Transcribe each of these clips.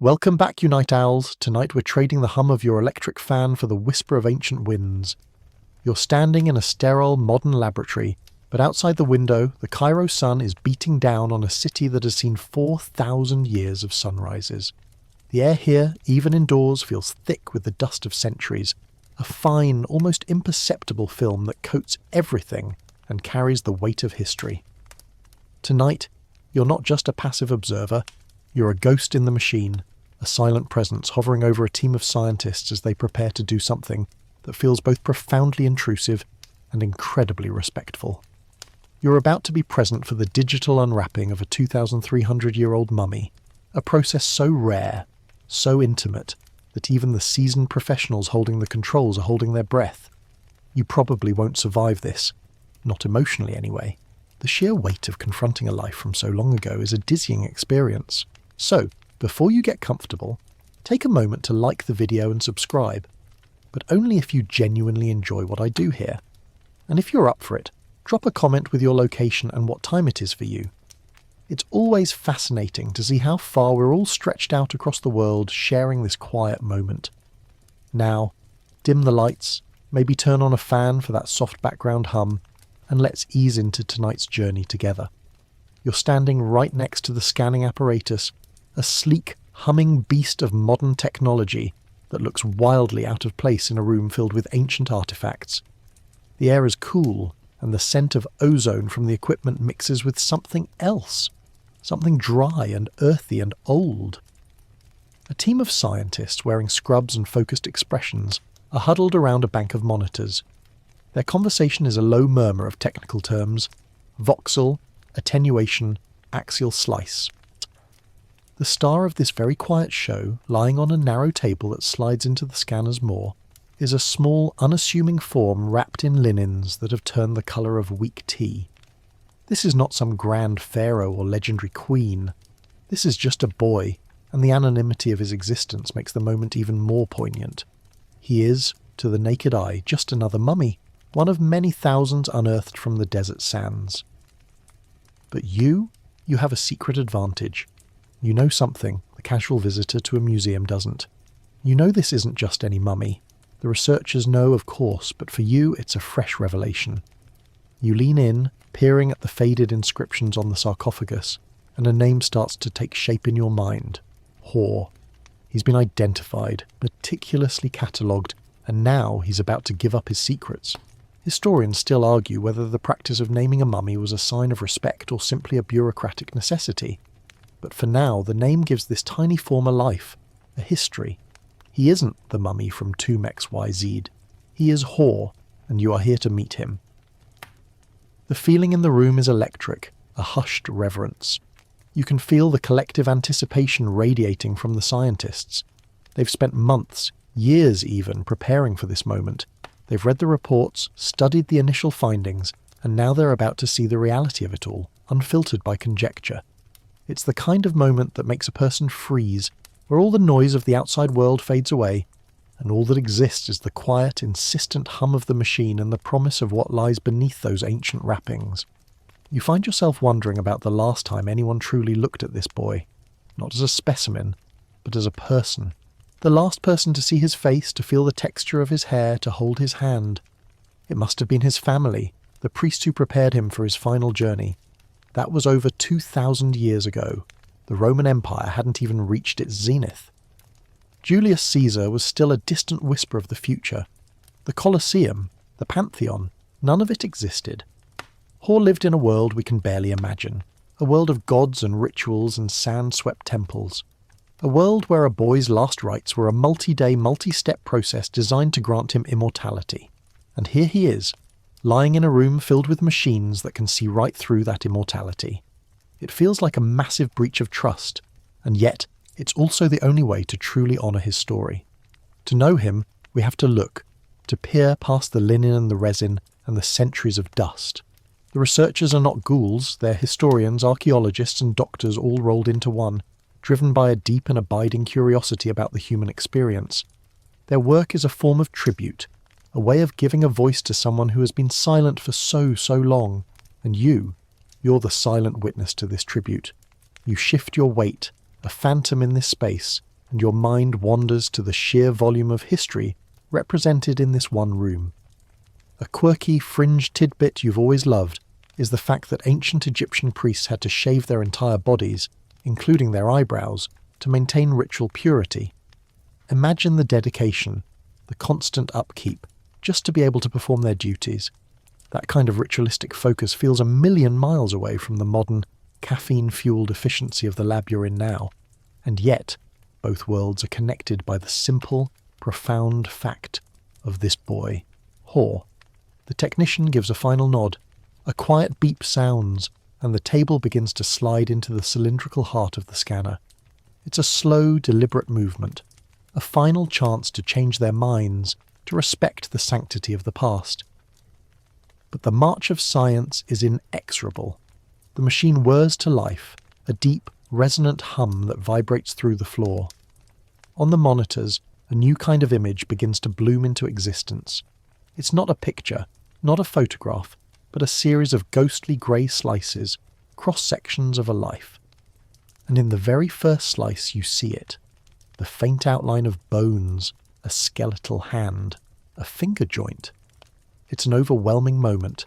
Welcome back, you night owls. Tonight we're trading the hum of your electric fan for the whisper of ancient winds. You're standing in a sterile, modern laboratory, but outside the window, the Cairo sun is beating down on a city that has seen 4,000 years of sunrises. The air here, even indoors, feels thick with the dust of centuries, a fine, almost imperceptible film that coats everything and carries the weight of history. Tonight, you're not just a passive observer, you're a ghost in the machine, a silent presence hovering over a team of scientists as they prepare to do something that feels both profoundly intrusive and incredibly respectful. You're about to be present for the digital unwrapping of a 2,300-year-old mummy, a process so rare, so intimate, that even the seasoned professionals holding the controls are holding their breath. You probably won't survive this, not emotionally anyway. The sheer weight of confronting a life from so long ago is a dizzying experience. So, before you get comfortable, take a moment to like the video and subscribe, but only if you genuinely enjoy what I do here. And if you're up for it, drop a comment with your location and what time it is for you. It's always fascinating to see how far we're all stretched out across the world sharing this quiet moment. Now, dim the lights, maybe turn on a fan for that soft background hum, and let's ease into tonight's journey together. You're standing right next to the scanning apparatus, a sleek, humming beast of modern technology that looks wildly out of place in a room filled with ancient artifacts. The air is cool, and the scent of ozone from the equipment mixes with something else, something dry and earthy and old. A team of scientists wearing scrubs and focused expressions are huddled around a bank of monitors. Their conversation is a low murmur of technical terms: voxel, attenuation, axial slice. The star of this very quiet show, lying on a narrow table that slides into the scanner's maw, is a small, unassuming form wrapped in linens that have turned the colour of weak tea. This is not some grand pharaoh or legendary queen. This is just a boy, and the anonymity of his existence makes the moment even more poignant. He is, to the naked eye, just another mummy, one of many thousands unearthed from the desert sands. But you have a secret advantage. You know something the casual visitor to a museum doesn't. You know this isn't just any mummy. The researchers know, of course, but for you it's a fresh revelation. You lean in, peering at the faded inscriptions on the sarcophagus, and a name starts to take shape in your mind. Hor. He's been identified, meticulously catalogued, and now he's about to give up his secrets. Historians still argue whether the practice of naming a mummy was a sign of respect or simply a bureaucratic necessity. But for now, the name gives this tiny form a life, a history. He isn't the mummy from Tomb XYZ. He is Hor, and you are here to meet him. The feeling in the room is electric, a hushed reverence. You can feel the collective anticipation radiating from the scientists. They've spent months, years even, preparing for this moment. They've read the reports, studied the initial findings, and now they're about to see the reality of it all, unfiltered by conjecture. It's the kind of moment that makes a person freeze, where all the noise of the outside world fades away, and all that exists is the quiet, insistent hum of the machine and the promise of what lies beneath those ancient wrappings. You find yourself wondering about the last time anyone truly looked at this boy, not as a specimen, but as a person. The last person to see his face, to feel the texture of his hair, to hold his hand. It must have been his family, the priest who prepared him for his final journey. That was over 2,000 years ago. The Roman Empire hadn't even reached its zenith. Julius Caesar was still a distant whisper of the future. The Colosseum, the Pantheon, none of it existed. Hor lived in a world we can barely imagine, a world of gods and rituals and sand-swept temples. A world where a boy's last rites were a multi-day, multi-step process designed to grant him immortality. And here he is, lying in a room filled with machines that can see right through that immortality. It feels like a massive breach of trust, and yet it's also the only way to truly honour his story. To know him, we have to look, to peer past the linen and the resin and the centuries of dust. The researchers are not ghouls, they're historians, archaeologists and doctors all rolled into one, driven by a deep and abiding curiosity about the human experience. Their work is a form of tribute, a way of giving a voice to someone who has been silent for so long, and you're the silent witness to this tribute. You shift your weight, a phantom in this space, and your mind wanders to the sheer volume of history represented in this one room. A quirky, fringe tidbit you've always loved is the fact that ancient Egyptian priests had to shave their entire bodies, including their eyebrows, to maintain ritual purity. Imagine the dedication, the constant upkeep, just to be able to perform their duties. That kind of ritualistic focus feels a million miles away from the modern, caffeine-fueled efficiency of the lab you're in now. And yet, both worlds are connected by the simple, profound fact of this boy, Hor. The technician gives a final nod. A quiet beep sounds, and the table begins to slide into the cylindrical heart of the scanner. It's a slow, deliberate movement, a final chance to change their minds, to respect the sanctity of the past. But the march of science is inexorable. The machine whirs to life, a deep, resonant hum that vibrates through the floor. On the monitors, a new kind of image begins to bloom into existence. It's not a picture, not a photograph, but a series of ghostly grey slices, cross-sections of a life. And in the very first slice you see it, the faint outline of bones, a skeletal hand, a finger joint. It's an overwhelming moment.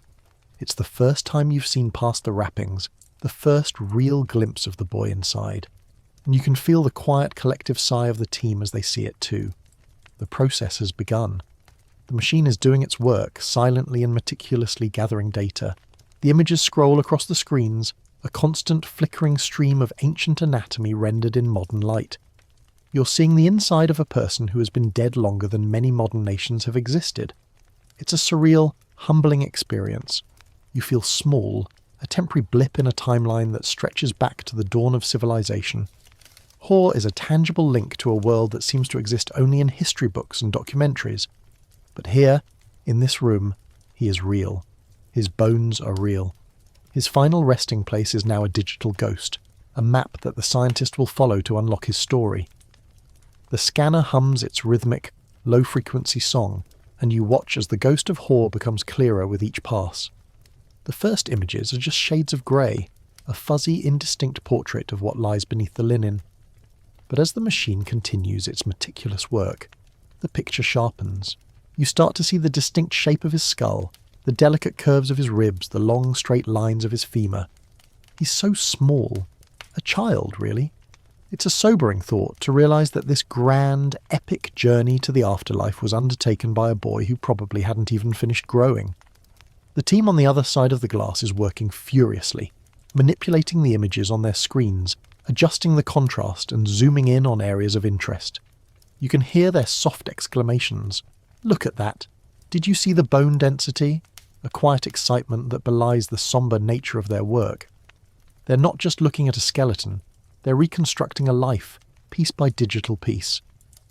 It's the first time you've seen past the wrappings, the first real glimpse of the boy inside. And you can feel the quiet collective sigh of the team as they see it too. The process has begun. The machine is doing its work, silently and meticulously gathering data. The images scroll across the screens, a constant flickering stream of ancient anatomy rendered in modern light. You're seeing the inside of a person who has been dead longer than many modern nations have existed. It's a surreal, humbling experience. You feel small, a temporary blip in a timeline that stretches back to the dawn of civilization. Hor is a tangible link to a world that seems to exist only in history books and documentaries. But here, in this room, he is real. His bones are real. His final resting place is now a digital ghost, a map that the scientist will follow to unlock his story. The scanner hums its rhythmic, low-frequency song, and you watch as the ghost of Hor becomes clearer with each pass. The first images are just shades of grey, a fuzzy, indistinct portrait of what lies beneath the linen. But as the machine continues its meticulous work, the picture sharpens. You start to see the distinct shape of his skull, the delicate curves of his ribs, the long, straight lines of his femur. He's so small. A child, really. It's a sobering thought to realise that this grand, epic journey to the afterlife was undertaken by a boy who probably hadn't even finished growing. The team on the other side of the glass is working furiously, manipulating the images on their screens, adjusting the contrast and zooming in on areas of interest. You can hear their soft exclamations. Look at that. Did you see the bone density? A quiet excitement that belies the sombre nature of their work. They're not just looking at a skeleton. They're reconstructing a life, piece by digital piece.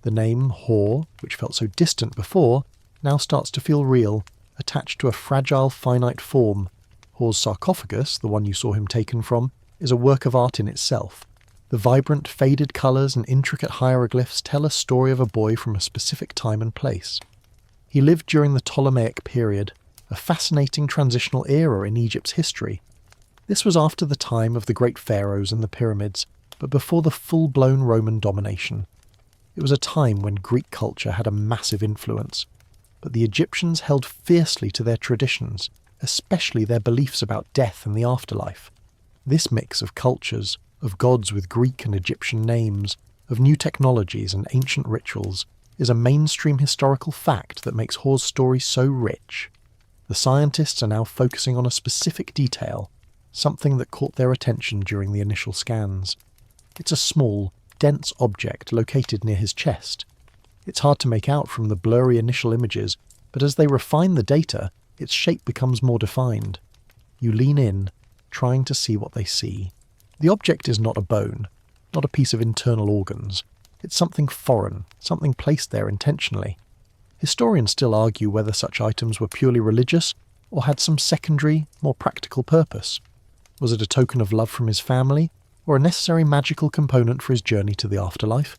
The name Hor, which felt so distant before, now starts to feel real, attached to a fragile, finite form. Hor's sarcophagus, the one you saw him taken from, is a work of art in itself. The vibrant, faded colours and intricate hieroglyphs tell a story of a boy from a specific time and place. He lived during the Ptolemaic period, a fascinating transitional era in Egypt's history. This was after the time of the great pharaohs and the pyramids, but before the full-blown Roman domination. It was a time when Greek culture had a massive influence, but the Egyptians held fiercely to their traditions, especially their beliefs about death and the afterlife. This mix of cultures, of gods with Greek and Egyptian names, of new technologies and ancient rituals, is a mainstream historical fact that makes Hor's story so rich. The scientists are now focusing on a specific detail, something that caught their attention during the initial scans. It's a small, dense object located near his chest. It's hard to make out from the blurry initial images, but as they refine the data, its shape becomes more defined. You lean in, trying to see what they see. The object is not a bone, not a piece of internal organs. It's something foreign, something placed there intentionally. Historians still argue whether such items were purely religious or had some secondary, more practical purpose. Was it a token of love from his family, or a necessary magical component for his journey to the afterlife?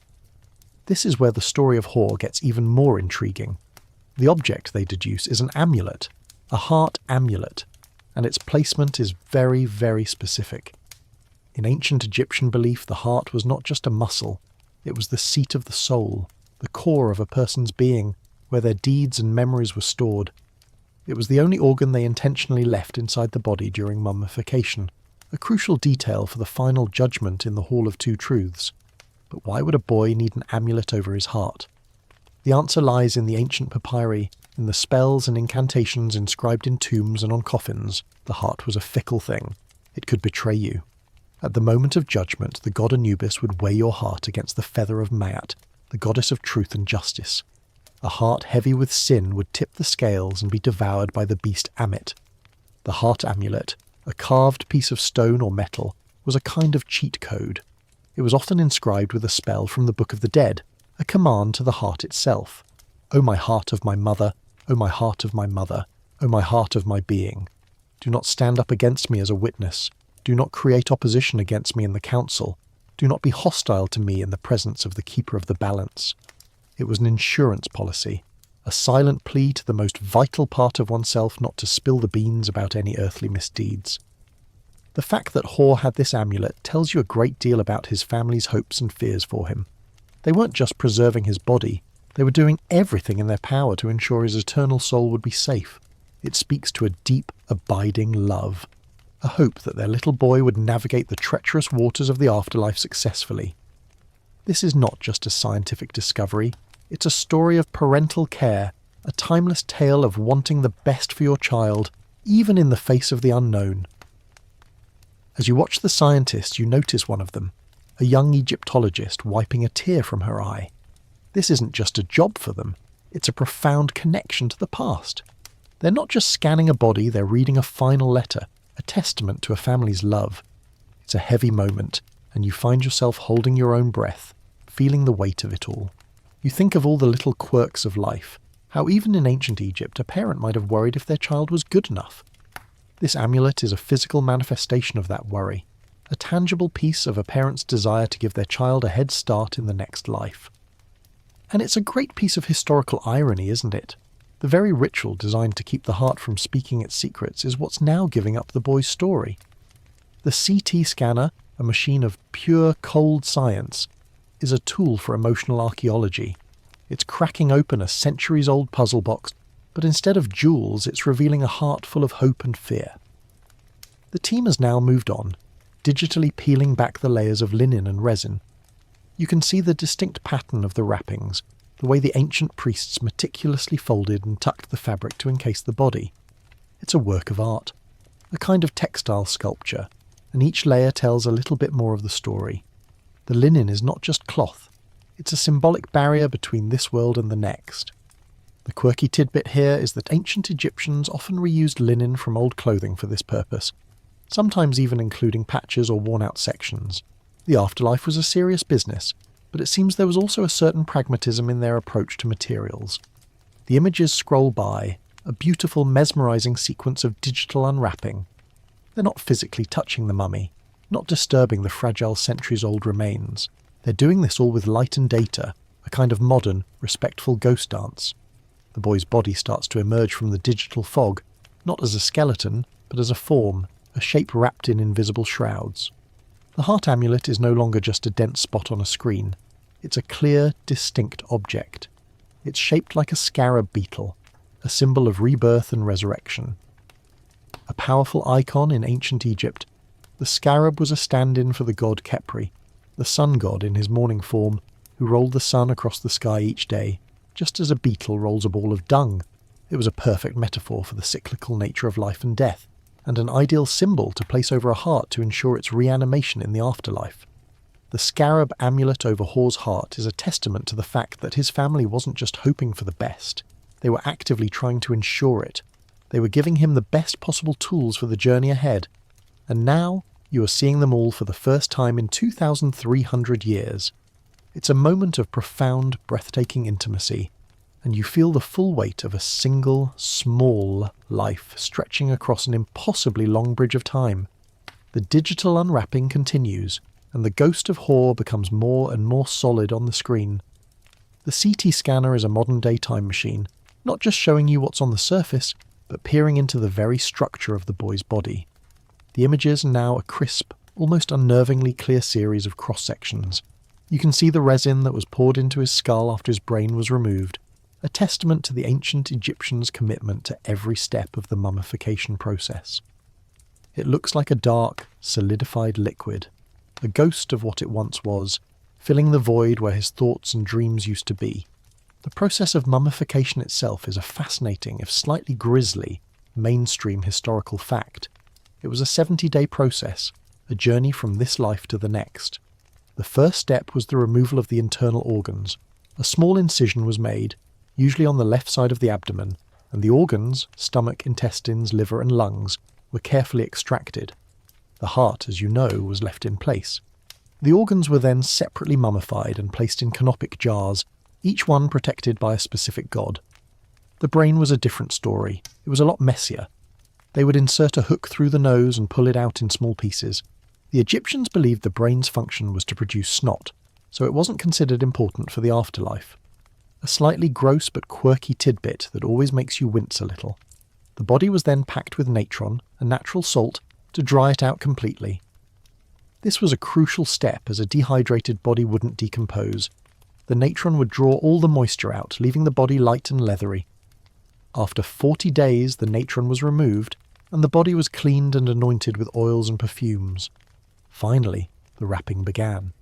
This is where the story of Hor gets even more intriguing. The object, they deduce, is an amulet, a heart amulet, and its placement is very, very specific. In ancient Egyptian belief, the heart was not just a muscle, It was the seat of the soul, the core of a person's being, where their deeds and memories were stored. It was the only organ they intentionally left inside the body during mummification, a crucial detail for the final judgment in the Hall of Two Truths. But why would a boy need an amulet over his heart? The answer lies in the ancient papyri, in the spells and incantations inscribed in tombs and on coffins. The heart was a fickle thing. It could betray you. At the moment of judgment, the god Anubis would weigh your heart against the feather of Maat, the goddess of truth and justice. A heart heavy with sin would tip the scales and be devoured by the beast Amit. The heart amulet, a carved piece of stone or metal, was a kind of cheat code. It was often inscribed with a spell from the Book of the Dead, a command to the heart itself. O my heart of my mother, O my heart of my mother, O my heart of my being. Do not stand up against me as a witness. Do not create opposition against me in the council. Do not be hostile to me in the presence of the keeper of the balance. It was an insurance policy, a silent plea to the most vital part of oneself not to spill the beans about any earthly misdeeds. The fact that Hor had this amulet tells you a great deal about his family's hopes and fears for him. They weren't just preserving his body, they were doing everything in their power to ensure his eternal soul would be safe. It speaks to a deep, abiding love, a hope that their little boy would navigate the treacherous waters of the afterlife successfully. This is not just a scientific discovery, it's a story of parental care, a timeless tale of wanting the best for your child, even in the face of the unknown. As you watch the scientists, you notice one of them, a young Egyptologist wiping a tear from her eye. This isn't just a job for them, it's a profound connection to the past. They're not just scanning a body, they're reading a final letter, a testament to a family's love. It's a heavy moment, and you find yourself holding your own breath, feeling the weight of it all. You think of all the little quirks of life, how even in ancient Egypt a parent might have worried if their child was good enough. This amulet is a physical manifestation of that worry, a tangible piece of a parent's desire to give their child a head start in the next life. And it's a great piece of historical irony, isn't it? The very ritual designed to keep the heart from speaking its secrets is what's now giving up the boy's story. The CT scanner, a machine of pure, cold science, is a tool for emotional archaeology. It's cracking open a centuries-old puzzle box, but instead of jewels, it's revealing a heart full of hope and fear. The team has now moved on, digitally peeling back the layers of linen and resin. You can see the distinct pattern of the wrappings, the way the ancient priests meticulously folded and tucked the fabric to encase the body. It's a work of art, a kind of textile sculpture, and each layer tells a little bit more of the story. The linen is not just cloth, it's a symbolic barrier between this world and the next. The quirky tidbit here is that ancient Egyptians often reused linen from old clothing for this purpose, sometimes even including patches or worn-out sections. The afterlife was a serious business, but it seems there was also a certain pragmatism in their approach to materials. The images scroll by, a beautiful, mesmerizing sequence of digital unwrapping. They're not physically touching the mummy, not disturbing the fragile centuries-old remains. They're doing this all with light and data, a kind of modern, respectful ghost dance. The boy's body starts to emerge from the digital fog, not as a skeleton, but as a form, a shape wrapped in invisible shrouds. The heart amulet is no longer just a dense spot on a screen. It's a clear, distinct object. It's shaped like a scarab beetle, a symbol of rebirth and resurrection. A powerful icon in ancient Egypt, the scarab was a stand-in for the god Khepri, the sun god in his morning form, who rolled the sun across the sky each day, just as a beetle rolls a ball of dung. It was a perfect metaphor for the cyclical nature of life and death, and an ideal symbol to place over a heart to ensure its reanimation in the afterlife. The scarab amulet over Hor's heart is a testament to the fact that his family wasn't just hoping for the best, they were actively trying to ensure it. They were giving him the best possible tools for the journey ahead, and now you are seeing them all for the first time in 2,300 years. It's a moment of profound, breathtaking intimacy, and you feel the full weight of a single, small life stretching across an impossibly long bridge of time. The digital unwrapping continues, and the ghost of Hor becomes more and more solid on the screen. The CT scanner is a modern-day time machine, not just showing you what's on the surface, but peering into the very structure of the boy's body. The images are now a crisp, almost unnervingly clear series of cross-sections. You can see the resin that was poured into his skull after his brain was removed, a testament to the ancient Egyptians' commitment to every step of the mummification process. It looks like a dark, solidified liquid, a ghost of what it once was, filling the void where his thoughts and dreams used to be. The process of mummification itself is a fascinating, if slightly grisly, mainstream historical fact. It was a 70-day process, a journey from this life to the next. The first step was the removal of the internal organs. A small incision was made, usually on the left side of the abdomen, and the organs, stomach, intestines, liver and lungs, were carefully extracted. The heart, as you know, was left in place. The organs were then separately mummified and placed in canopic jars, each one protected by a specific god. The brain was a different story. It was a lot messier. They would insert a hook through the nose and pull it out in small pieces. The Egyptians believed the brain's function was to produce snot, so it wasn't considered important for the afterlife. A slightly gross but quirky tidbit that always makes you wince a little. The body was then packed with natron, a natural salt, to dry it out completely. This was a crucial step as a dehydrated body wouldn't decompose. The natron would draw all the moisture out, leaving the body light and leathery. After 40 days, the natron was removed, and the body was cleaned and anointed with oils and perfumes. Finally, the wrapping began.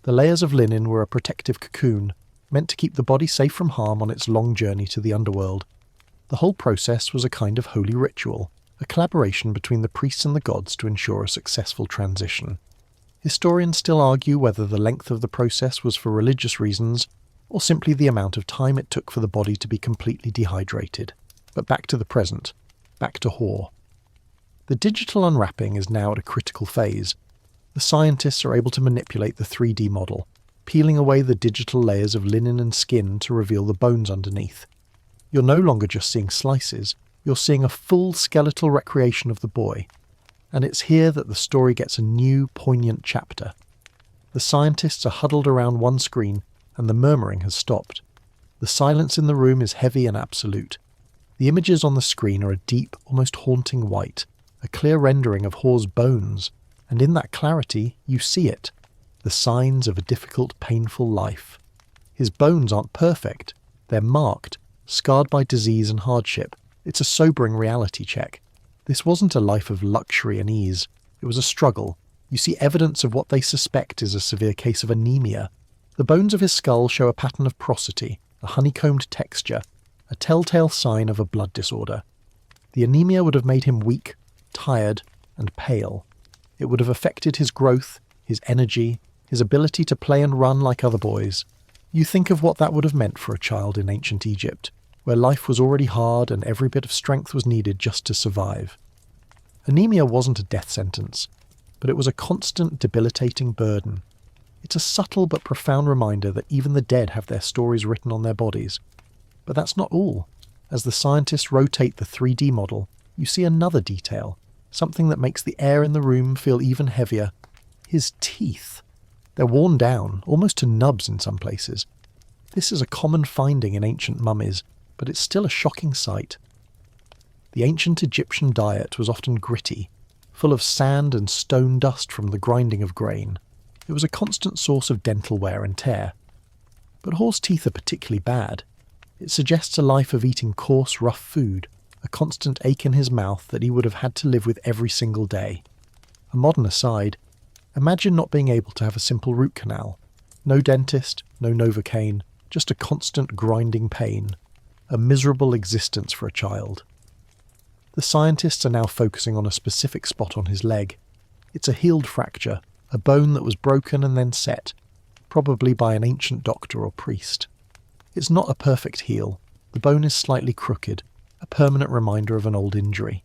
The layers of linen were a protective cocoon, meant to keep the body safe from harm on its long journey to the underworld. The whole process was a kind of holy ritual, a collaboration between the priests and the gods to ensure a successful transition. Historians still argue whether the length of the process was for religious reasons, or simply the amount of time it took for the body to be completely dehydrated. But back to the present, back to Hor. The digital unwrapping is now at a critical phase. The scientists are able to manipulate the 3D model, peeling away the digital layers of linen and skin to reveal the bones underneath. You're no longer just seeing slices, you're seeing a full skeletal recreation of the boy. And it's here that the story gets a new, poignant chapter. The scientists are huddled around one screen, and the murmuring has stopped. The silence in the room is heavy and absolute. The images on the screen are a deep, almost haunting white, a clear rendering of Hor's bones, and in that clarity you see it, the signs of a difficult, painful life. His bones aren't perfect, they're marked, scarred by disease and hardship. It's a sobering reality check. This wasn't a life of luxury and ease, it was a struggle. You see evidence of what they suspect is a severe case of anemia. The bones of his skull show a pattern of porosity, a honeycombed texture, a telltale sign of a blood disorder. The anemia would have made him weak, tired, and pale. It would have affected his growth, his energy, his ability to play and run like other boys. You think of what that would have meant for a child in ancient Egypt, where life was already hard and every bit of strength was needed just to survive. Anemia wasn't a death sentence, but it was a constant, debilitating burden. It's a subtle but profound reminder that even the dead have their stories written on their bodies. But that's not all. As the scientists rotate the 3D model, you see another detail, something that makes the air in the room feel even heavier. His teeth. They're worn down, almost to nubs in some places. This is a common finding in ancient mummies, but it's still a shocking sight. The ancient Egyptian diet was often gritty, full of sand and stone dust from the grinding of grain. It was a constant source of dental wear and tear. But Hor's teeth are particularly bad. It suggests a life of eating coarse, rough food, a constant ache in his mouth that he would have had to live with every single day. A modern aside, imagine not being able to have a simple root canal. No dentist, no Novocaine, just a constant grinding pain. A miserable existence for a child. The scientists are now focusing on a specific spot on his leg. It's a healed fracture, a bone that was broken and then set, probably by an ancient doctor or priest. It's not a perfect heal. The bone is slightly crooked, a permanent reminder of an old injury.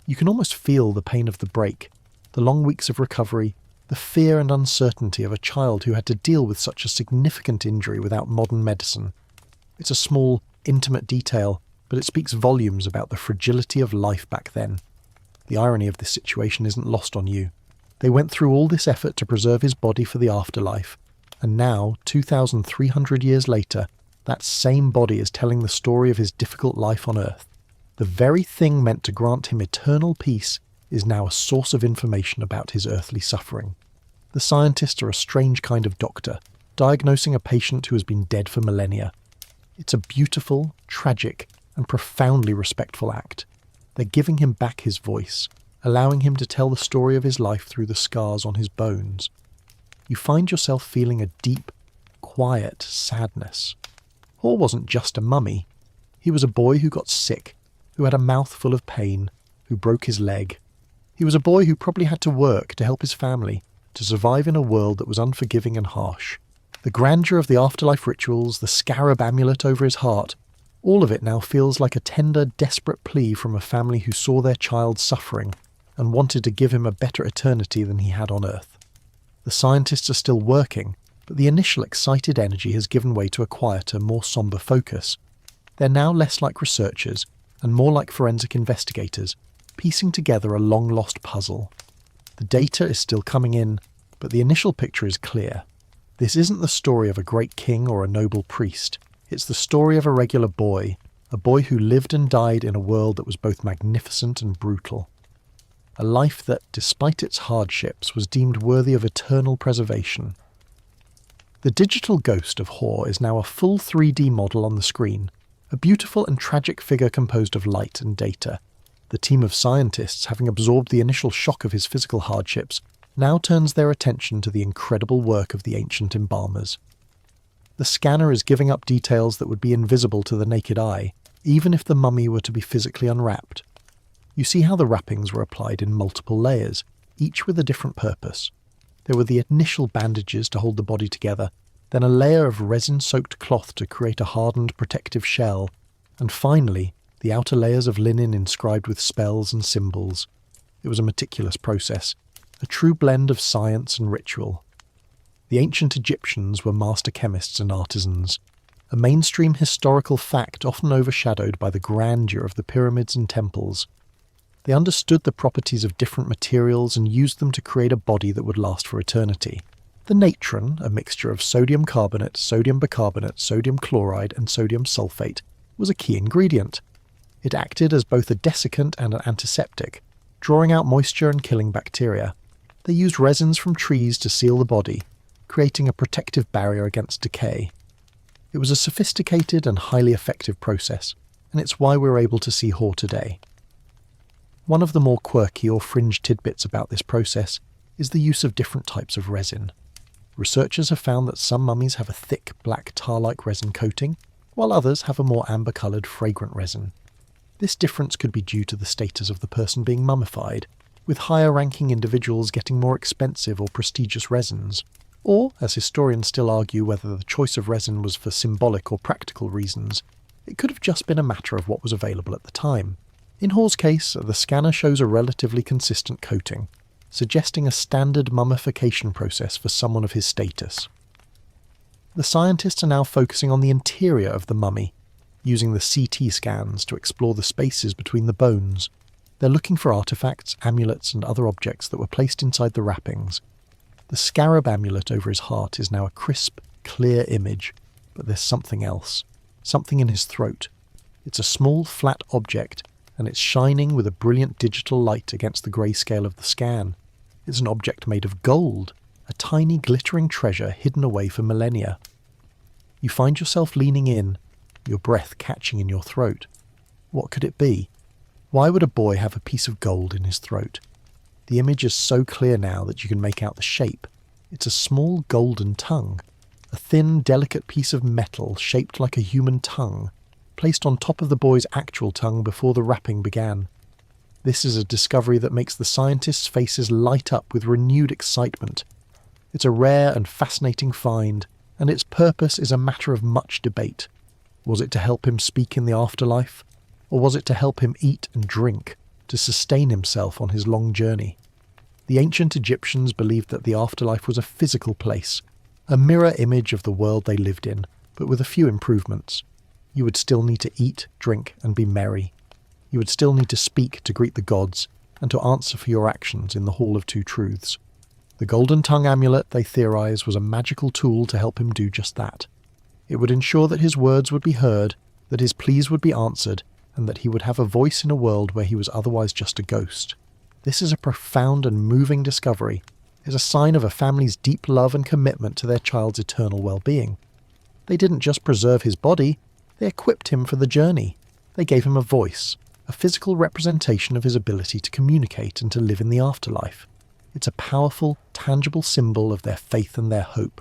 You can almost feel the pain of the break, the long weeks of recovery, the fear and uncertainty of a child who had to deal with such a significant injury without modern medicine. It's a small, intimate detail, but it speaks volumes about the fragility of life back then. The irony of this situation isn't lost on you. They went through all this effort to preserve his body for the afterlife, and now, 2,300 years later, that same body is telling the story of his difficult life on Earth. The very thing meant to grant him eternal peace is now a source of information about his earthly suffering. The scientists are a strange kind of doctor, diagnosing a patient who has been dead for millennia. It's a beautiful, tragic, and profoundly respectful act. They're giving him back his voice, allowing him to tell the story of his life through the scars on his bones. You find yourself feeling a deep, quiet sadness. Hor wasn't just a mummy. He was a boy who got sick, who had a mouth full of pain, who broke his leg. He was a boy who probably had to work to help his family, to survive in a world that was unforgiving and harsh. The grandeur of the afterlife rituals, the scarab amulet over his heart, all of it now feels like a tender, desperate plea from a family who saw their child suffering and wanted to give him a better eternity than he had on Earth. The scientists are still working, but the initial excited energy has given way to a quieter, more somber focus. They're now less like researchers and more like forensic investigators, piecing together a long-lost puzzle. The data is still coming in, but the initial picture is clear. This isn't the story of a great king or a noble priest. It's the story of a regular boy, a boy who lived and died in a world that was both magnificent and brutal. A life that, despite its hardships, was deemed worthy of eternal preservation. The digital ghost of Hor is now a full 3D model on the screen, a beautiful and tragic figure composed of light and data. The team of scientists, having absorbed the initial shock of his physical hardships, now turns their attention to the incredible work of the ancient embalmers. The scanner is giving up details that would be invisible to the naked eye, even if the mummy were to be physically unwrapped. You see how the wrappings were applied in multiple layers, each with a different purpose. There were the initial bandages to hold the body together, then a layer of resin-soaked cloth to create a hardened protective shell, and finally, the outer layers of linen inscribed with spells and symbols. It was a meticulous process, a true blend of science and ritual. The ancient Egyptians were master chemists and artisans, a mainstream historical fact often overshadowed by the grandeur of the pyramids and temples. They understood the properties of different materials and used them to create a body that would last for eternity. The natron, a mixture of sodium carbonate, sodium bicarbonate, sodium chloride, and sodium sulfate, was a key ingredient. It acted as both a desiccant and an antiseptic, drawing out moisture and killing bacteria. They used resins from trees to seal the body, creating a protective barrier against decay. It was a sophisticated and highly effective process, and it's why we're able to see Hor today. One of the more quirky or fringe tidbits about this process is the use of different types of resin. Researchers have found that some mummies have a thick, black tar-like resin coating, while others have a more amber-coloured, fragrant resin. This difference could be due to the status of the person being mummified, with higher-ranking individuals getting more expensive or prestigious resins, or, as historians still argue whether the choice of resin was for symbolic or practical reasons, it could have just been a matter of what was available at the time. In Hor's case, the scanner shows a relatively consistent coating, suggesting a standard mummification process for someone of his status. The scientists are now focusing on the interior of the mummy, using the CT scans to explore the spaces between the bones. They're looking for artifacts, amulets, and other objects that were placed inside the wrappings. The scarab amulet over his heart is now a crisp, clear image, but there's something else. Something in his throat. It's a small, flat object, and it's shining with a brilliant digital light against the grayscale of the scan. It's an object made of gold, a tiny glittering treasure hidden away for millennia. You find yourself leaning in, your breath catching in your throat. What could it be? Why would a boy have a piece of gold in his throat? The image is so clear now that you can make out the shape. It's a small golden tongue, a thin, delicate piece of metal shaped like a human tongue, placed on top of the boy's actual tongue before the wrapping began. This is a discovery that makes the scientists' faces light up with renewed excitement. It's a rare and fascinating find, and its purpose is a matter of much debate. Was it to help him speak in the afterlife? Or was it to help him eat and drink, to sustain himself on his long journey? The ancient Egyptians believed that the afterlife was a physical place, a mirror image of the world they lived in, but with a few improvements. You would still need to eat, drink, and be merry. You would still need to speak to greet the gods, and to answer for your actions in the Hall of Two Truths. The Golden Tongue amulet, they theorise, was a magical tool to help him do just that. It would ensure that his words would be heard, that his pleas would be answered, and that he would have a voice in a world where he was otherwise just a ghost. This is a profound and moving discovery, is a sign of a family's deep love and commitment to their child's eternal well-being. They didn't just preserve his body, they equipped him for the journey. They gave him a voice, a physical representation of his ability to communicate and to live in the afterlife. It's a powerful, tangible symbol of their faith and their hope.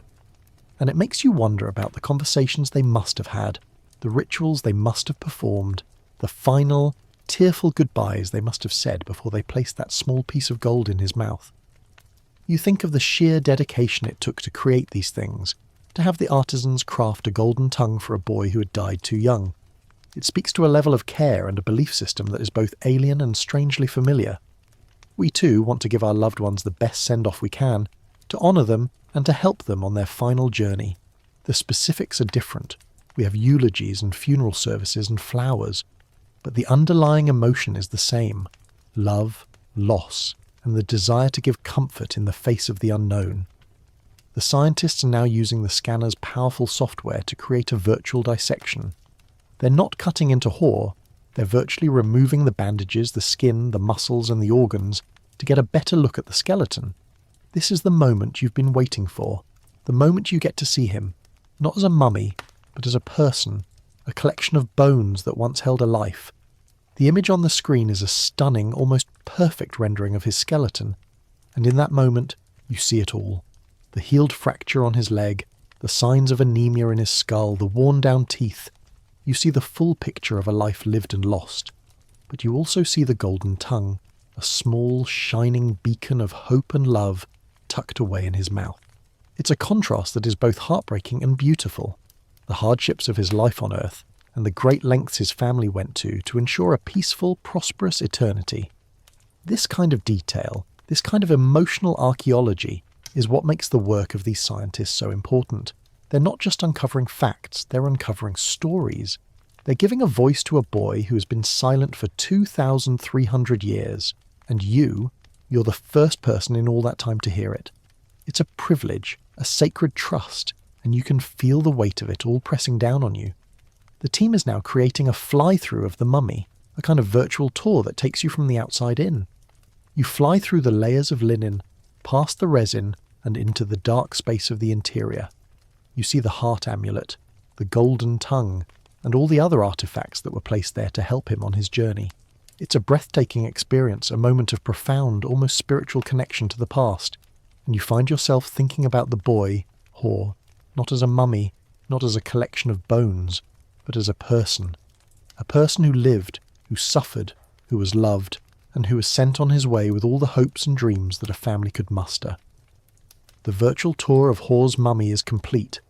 And it makes you wonder about the conversations they must have had, the rituals they must have performed, the final, tearful goodbyes they must have said before they placed that small piece of gold in his mouth. You think of the sheer dedication it took to create these things, to have the artisans craft a golden tongue for a boy who had died too young. It speaks to a level of care and a belief system that is both alien and strangely familiar. We too want to give our loved ones the best send-off we can, to honour them and to help them on their final journey. The specifics are different. We have eulogies and funeral services and flowers, but the underlying emotion is the same: love, loss, and the desire to give comfort in the face of the unknown. The scientists are now using the scanner's powerful software to create a virtual dissection. They're not cutting into Hor, they're virtually removing the bandages, the skin, the muscles and the organs to get a better look at the skeleton. This is the moment you've been waiting for, the moment you get to see him, not as a mummy, but as a person, a collection of bones that once held a life. The image on the screen is a stunning, almost perfect rendering of his skeleton, and in that moment you see it all. The healed fracture on his leg, the signs of anemia in his skull, the worn-down teeth. You see the full picture of a life lived and lost. But you also see the golden tongue, a small, shining beacon of hope and love tucked away in his mouth. It's a contrast that is both heartbreaking and beautiful. The hardships of his life on Earth, and the great lengths his family went to ensure a peaceful, prosperous eternity. This kind of detail, this kind of emotional archaeology, is what makes the work of these scientists so important. They're not just uncovering facts, they're uncovering stories. They're giving a voice to a boy who has been silent for 2,300 years, and you're the first person in all that time to hear it. It's a privilege, a sacred trust, and you can feel the weight of it all pressing down on you. The team is now creating a fly-through of the mummy, a kind of virtual tour that takes you from the outside in. You fly through the layers of linen, past the resin, and into the dark space of the interior. You see the heart amulet, the golden tongue, and all the other artifacts that were placed there to help him on his journey. It's a breathtaking experience, a moment of profound, almost spiritual connection to the past, and you find yourself thinking about the boy, Hor, not as a mummy, not as a collection of bones, but as a person who lived, who suffered, who was loved, and who was sent on his way with all the hopes and dreams that a family could muster. The virtual tour of Hor's mummy is complete,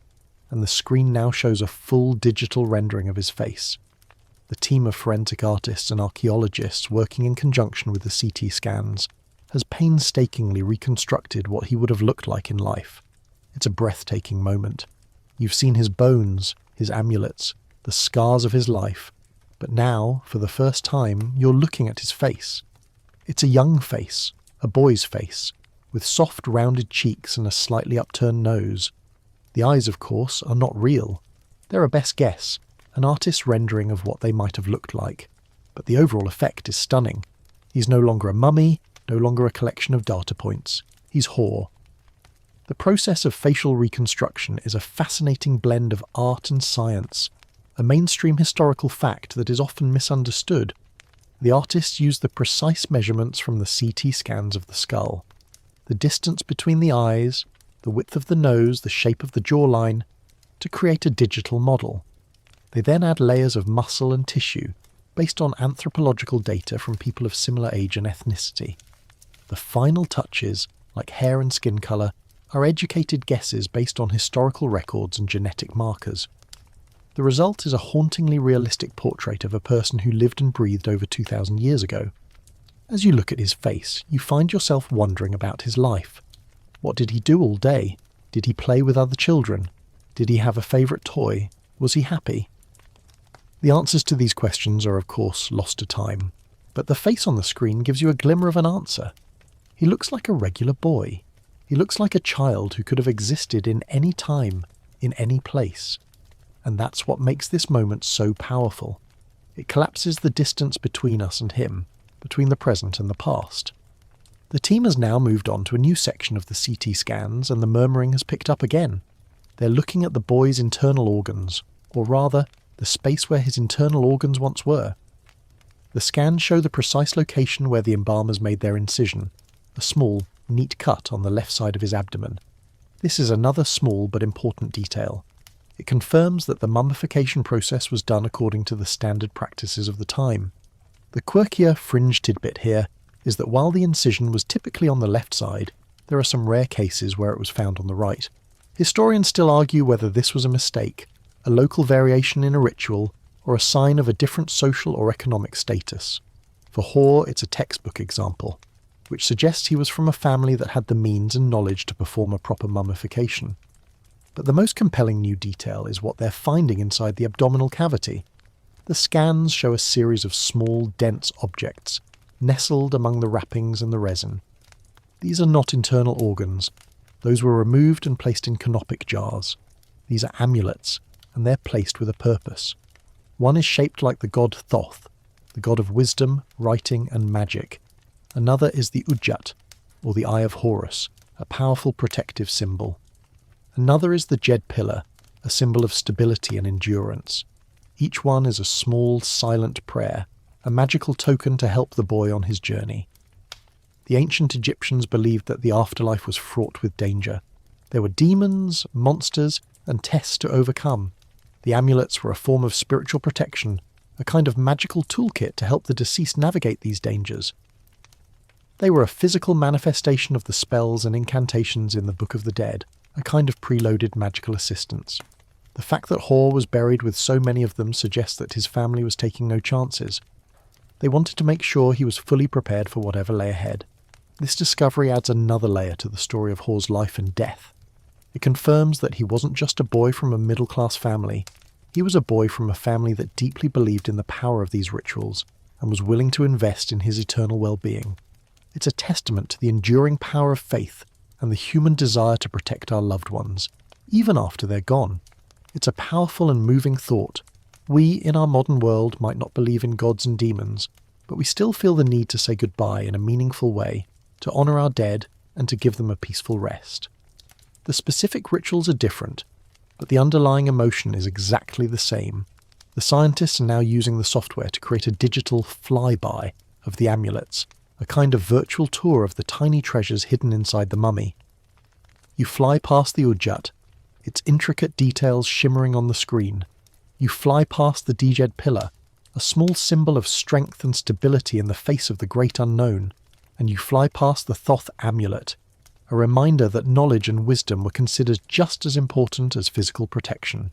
and the screen now shows a full digital rendering of his face. The team of forensic artists and archaeologists working in conjunction with the CT scans has painstakingly reconstructed what he would have looked like in life. It's a breathtaking moment. You've seen his bones, his amulets, the scars of his life, but now, for the first time, you're looking at his face. It's a young face, a boy's face, with soft rounded cheeks and a slightly upturned nose. The eyes, of course, are not real. They're a best guess, an artist's rendering of what they might have looked like. But the overall effect is stunning. He's no longer a mummy, no longer a collection of data points. He's Hor. The process of facial reconstruction is a fascinating blend of art and science, a mainstream historical fact that is often misunderstood. The artists used the precise measurements from the CT scans of the skull. The distance between the eyes, the width of the nose, the shape of the jawline, to create a digital model. They then add layers of muscle and tissue, based on anthropological data from people of similar age and ethnicity. The final touches, like hair and skin colour, are educated guesses based on historical records and genetic markers. The result is a hauntingly realistic portrait of a person who lived and breathed over 2,000 years ago. As you look at his face, you find yourself wondering about his life. What did he do all day? Did he play with other children? Did he have a favourite toy? Was he happy? The answers to these questions are, of course, lost to time, but the face on the screen gives you a glimmer of an answer. He looks like a regular boy. He looks like a child who could have existed in any time, in any place. And that's what makes this moment so powerful. It collapses the distance between us and him, between the present and the past. The team has now moved on to a new section of the CT scans, and the murmuring has picked up again. They're looking at the boy's internal organs, or rather, the space where his internal organs once were. The scans show the precise location where the embalmers made their incision, a small, neat cut on the left side of his abdomen. This is another small but important detail. It confirms that the mummification process was done according to the standard practices of the time. The quirkier fringe tidbit here is that while the incision was typically on the left side, there are some rare cases where it was found on the right. Historians still argue whether this was a mistake, a local variation in a ritual, or a sign of a different social or economic status. For Hoare, it's a textbook example, which suggests he was from a family that had the means and knowledge to perform a proper mummification. But the most compelling new detail is what they're finding inside the abdominal cavity. The scans show a series of small, dense objects, nestled among the wrappings and the resin. These are not internal organs. Those were removed and placed in canopic jars. These are amulets, and they're placed with a purpose. One is shaped like the god Thoth, the god of wisdom, writing, and magic. Another is the Ujjat, or the Eye of Horus, a powerful protective symbol. Another is the Jed pillar, a symbol of stability and endurance. Each one is a small, silent prayer, a magical token to help the boy on his journey. The ancient Egyptians believed that the afterlife was fraught with danger. There were demons, monsters, and tests to overcome. The amulets were a form of spiritual protection, a kind of magical toolkit to help the deceased navigate these dangers. They were a physical manifestation of the spells and incantations in the Book of the Dead, a kind of preloaded magical assistance. The fact that Hoare was buried with so many of them suggests that his family was taking no chances. They wanted to make sure he was fully prepared for whatever lay ahead. This discovery adds another layer to the story of Hoare's life and death. It confirms that he wasn't just a boy from a middle-class family. He was a boy from a family that deeply believed in the power of these rituals and was willing to invest in his eternal well-being. It's a testament to the enduring power of faith and the human desire to protect our loved ones, even after they're gone. It's a powerful and moving thought. We, in our modern world, might not believe in gods and demons, but we still feel the need to say goodbye in a meaningful way, to honour our dead and to give them a peaceful rest. The specific rituals are different, but the underlying emotion is exactly the same. The scientists are now using the software to create a digital flyby of the amulets, a kind of virtual tour of the tiny treasures hidden inside the mummy. You fly past the Ujjat, its intricate details shimmering on the screen. You fly past the Djed pillar, a small symbol of strength and stability in the face of the great unknown, and you fly past the Thoth amulet, a reminder that knowledge and wisdom were considered just as important as physical protection.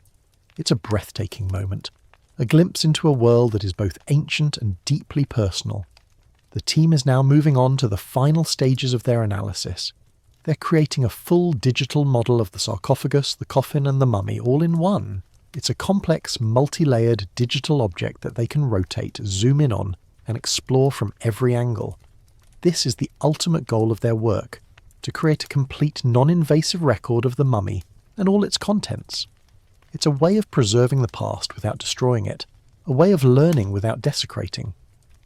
It's a breathtaking moment, a glimpse into a world that is both ancient and deeply personal. The team is now moving on to the final stages of their analysis. They're creating a full digital model of the sarcophagus, the coffin, and the mummy all in one. It's a complex, multi-layered digital object that they can rotate, zoom in on, and explore from every angle. This is the ultimate goal of their work, to create a complete non-invasive record of the mummy and all its contents. It's a way of preserving the past without destroying it, a way of learning without desecrating.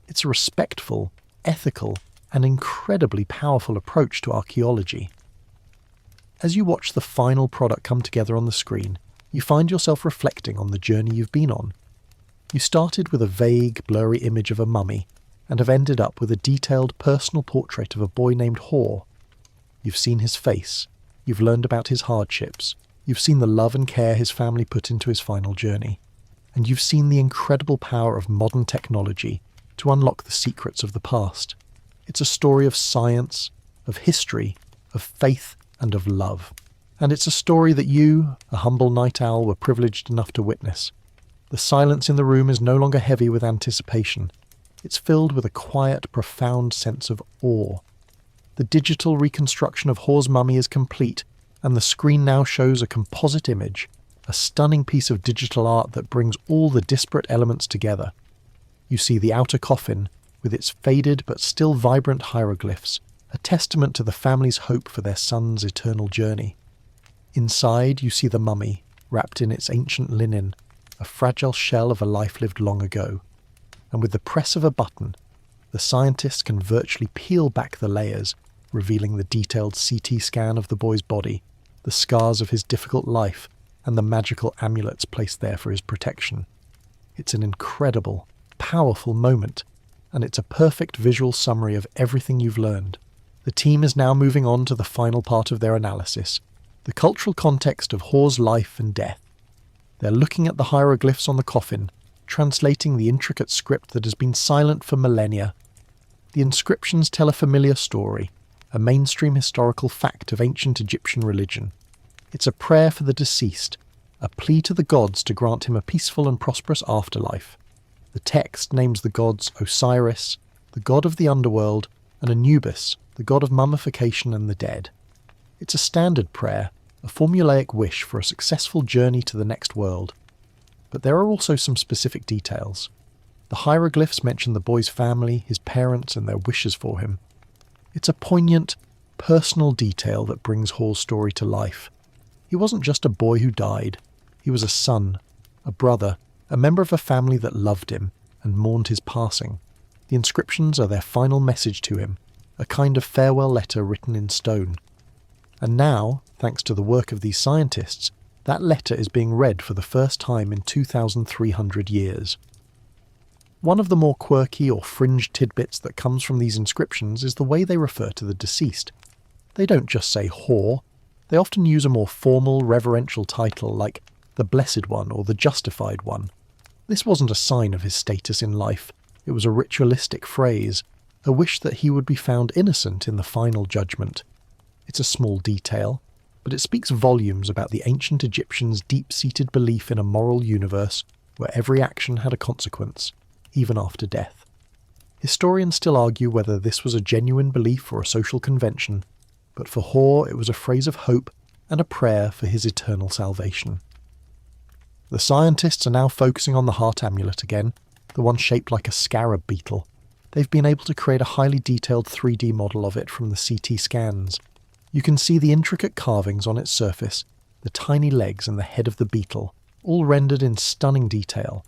It's a respectful, ethical, and incredibly powerful approach to archaeology. As you watch the final product come together on the screen, you find yourself reflecting on the journey you've been on. You started with a vague, blurry image of a mummy, and have ended up with a detailed personal portrait of a boy named Hoare. You've seen his face, you've learned about his hardships, you've seen the love and care his family put into his final journey, and you've seen the incredible power of modern technology to unlock the secrets of the past. It's a story of science, of history, of faith, and of love. And it's a story that you, a humble night owl, were privileged enough to witness. The silence in the room is no longer heavy with anticipation. It's filled with a quiet, profound sense of awe. The digital reconstruction of Hoare's mummy is complete, and the screen now shows a composite image, a stunning piece of digital art that brings all the disparate elements together. You see the outer coffin, with its faded but still vibrant hieroglyphs, a testament to the family's hope for their son's eternal journey. Inside, you see the mummy, wrapped in its ancient linen, a fragile shell of a life lived long ago. And with the press of a button, the scientists can virtually peel back the layers, revealing the detailed CT scan of the boy's body, the scars of his difficult life, and the magical amulets placed there for his protection. It's an incredible, powerful moment, and it's a perfect visual summary of everything you've learned. The team is now moving on to the final part of their analysis, the cultural context of Hoar's life and death. They're looking at the hieroglyphs on the coffin, translating the intricate script that has been silent for millennia. The inscriptions tell a familiar story, a mainstream historical fact of ancient Egyptian religion. It's a prayer for the deceased, a plea to the gods to grant him a peaceful and prosperous afterlife. The text names the gods Osiris, the god of the underworld, and Anubis, the god of mummification and the dead. It's a standard prayer, a formulaic wish for a successful journey to the next world. But there are also some specific details. The hieroglyphs mention the boy's family, his parents, and their wishes for him. It's a poignant, personal detail that brings Hoar's story to life. He wasn't just a boy who died. He was a son, a brother, a member of a family that loved him and mourned his passing. The inscriptions are their final message to him, a kind of farewell letter written in stone. And now, thanks to the work of these scientists, that letter is being read for the first time in 2,300 years. One of the more quirky or fringe tidbits that comes from these inscriptions is the way they refer to the deceased. They don't just say Hor, they often use a more formal, reverential title like the Blessed One or the Justified One. This wasn't a sign of his status in life, it was a ritualistic phrase, a wish that he would be found innocent in the final judgment. It's a small detail, but it speaks volumes about the ancient Egyptians' deep-seated belief in a moral universe where every action had a consequence, even after death. Historians still argue whether this was a genuine belief or a social convention, but for Hor it was a phrase of hope and a prayer for his eternal salvation. The scientists are now focusing on the heart amulet again, the one shaped like a scarab beetle. They've been able to create a highly detailed 3D model of it from the CT scans. You can see the intricate carvings on its surface, the tiny legs and the head of the beetle, all rendered in stunning detail.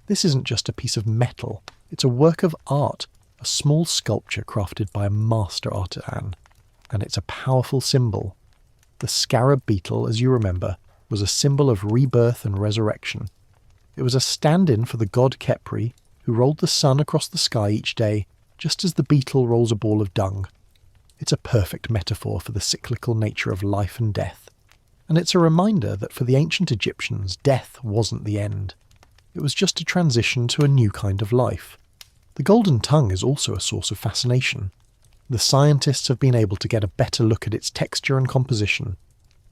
This isn't just a piece of metal, it's a work of art, a small sculpture crafted by a master artisan. And it's a powerful symbol. The scarab beetle, as you remember, was a symbol of rebirth and resurrection. It was a stand-in for the god Khepri, who rolled the sun across the sky each day, just as the beetle rolls a ball of dung. It's a perfect metaphor for the cyclical nature of life and death. And it's a reminder that for the ancient Egyptians, death wasn't the end. It was just a transition to a new kind of life. The golden tongue is also a source of fascination. The scientists have been able to get a better look at its texture and composition.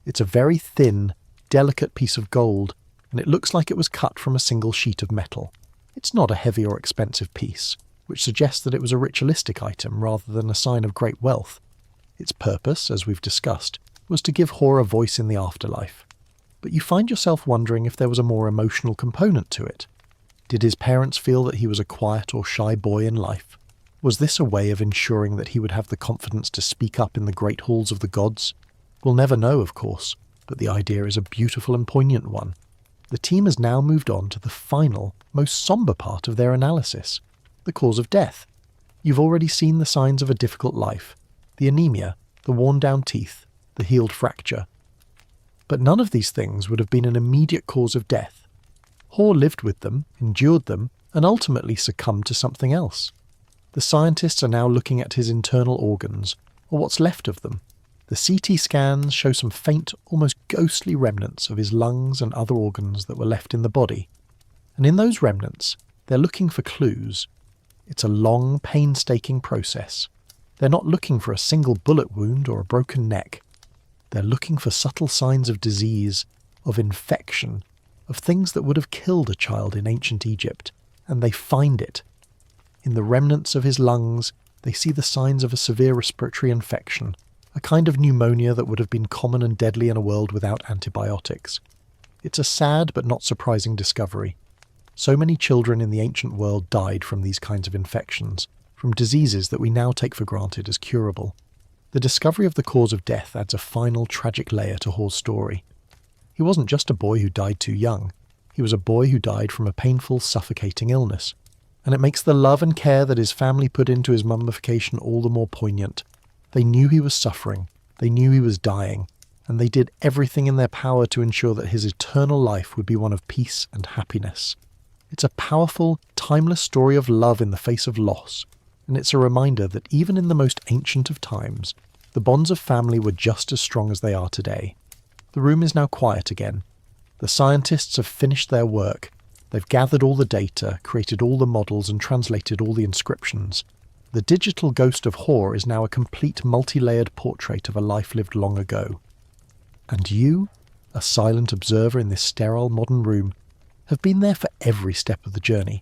It's a very thin, delicate piece of gold, and it looks like it was cut from a single sheet of metal. It's not a heavy or expensive piece, which suggests that it was a ritualistic item rather than a sign of great wealth. Its purpose, as we've discussed, was to give Hor a voice in the afterlife. But you find yourself wondering if there was a more emotional component to it. Did his parents feel that he was a quiet or shy boy in life? Was this a way of ensuring that he would have the confidence to speak up in the great halls of the gods? We'll never know, of course, but the idea is a beautiful and poignant one. The team has now moved on to the final, most somber part of their analysis, the cause of death. You've already seen the signs of a difficult life, the anemia, the worn-down teeth, the healed fracture. But none of these things would have been an immediate cause of death. Hor lived with them, endured them, and ultimately succumbed to something else. The scientists are now looking at his internal organs, or what's left of them. The CT scans show some faint, almost ghostly remnants of his lungs and other organs that were left in the body. And in those remnants, they're looking for clues. It's a long, painstaking process. They're not looking for a single bullet wound or a broken neck. They're looking for subtle signs of disease, of infection, of things that would have killed a child in ancient Egypt, and they find it. In the remnants of his lungs, they see the signs of a severe respiratory infection, a kind of pneumonia that would have been common and deadly in a world without antibiotics. It's a sad but not surprising discovery. So many children in the ancient world died from these kinds of infections, from diseases that we now take for granted as curable. The discovery of the cause of death adds a final tragic layer to Hor's story. He wasn't just a boy who died too young. He was a boy who died from a painful, suffocating illness. and it makes the love and care that his family put into his mummification all the more poignant. They knew he was suffering, they knew he was dying, and they did everything in their power to ensure that his eternal life would be one of peace and happiness. It's a powerful, timeless story of love in the face of loss, and it's a reminder that even in the most ancient of times, the bonds of family were just as strong as they are today. The room is now quiet again. The scientists have finished their work. They've gathered all the data, created all the models, and translated all the inscriptions. The digital ghost of Hor is now a complete multi-layered portrait of a life lived long ago. And you, a silent observer in this sterile modern room, have been there for every step of the journey.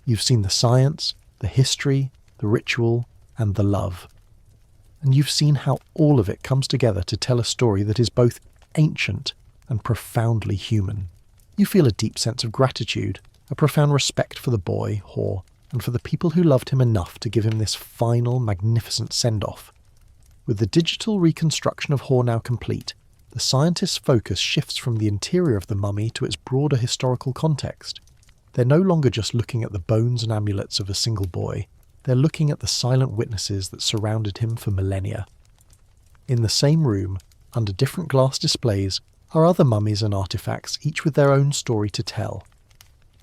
You've seen the science, the history, the ritual, and the love. And you've seen how all of it comes together to tell a story that is both ancient and profoundly human. You feel a deep sense of gratitude, a profound respect for the boy, Hor, and for the people who loved him enough to give him this final, magnificent send-off. With the digital reconstruction of Hor now complete, the scientists' focus shifts from the interior of the mummy to its broader historical context. They're no longer just looking at the bones and amulets of a single boy, they're looking at the silent witnesses that surrounded him for millennia. In the same room, under different glass displays, are other mummies and artifacts, each with their own story to tell.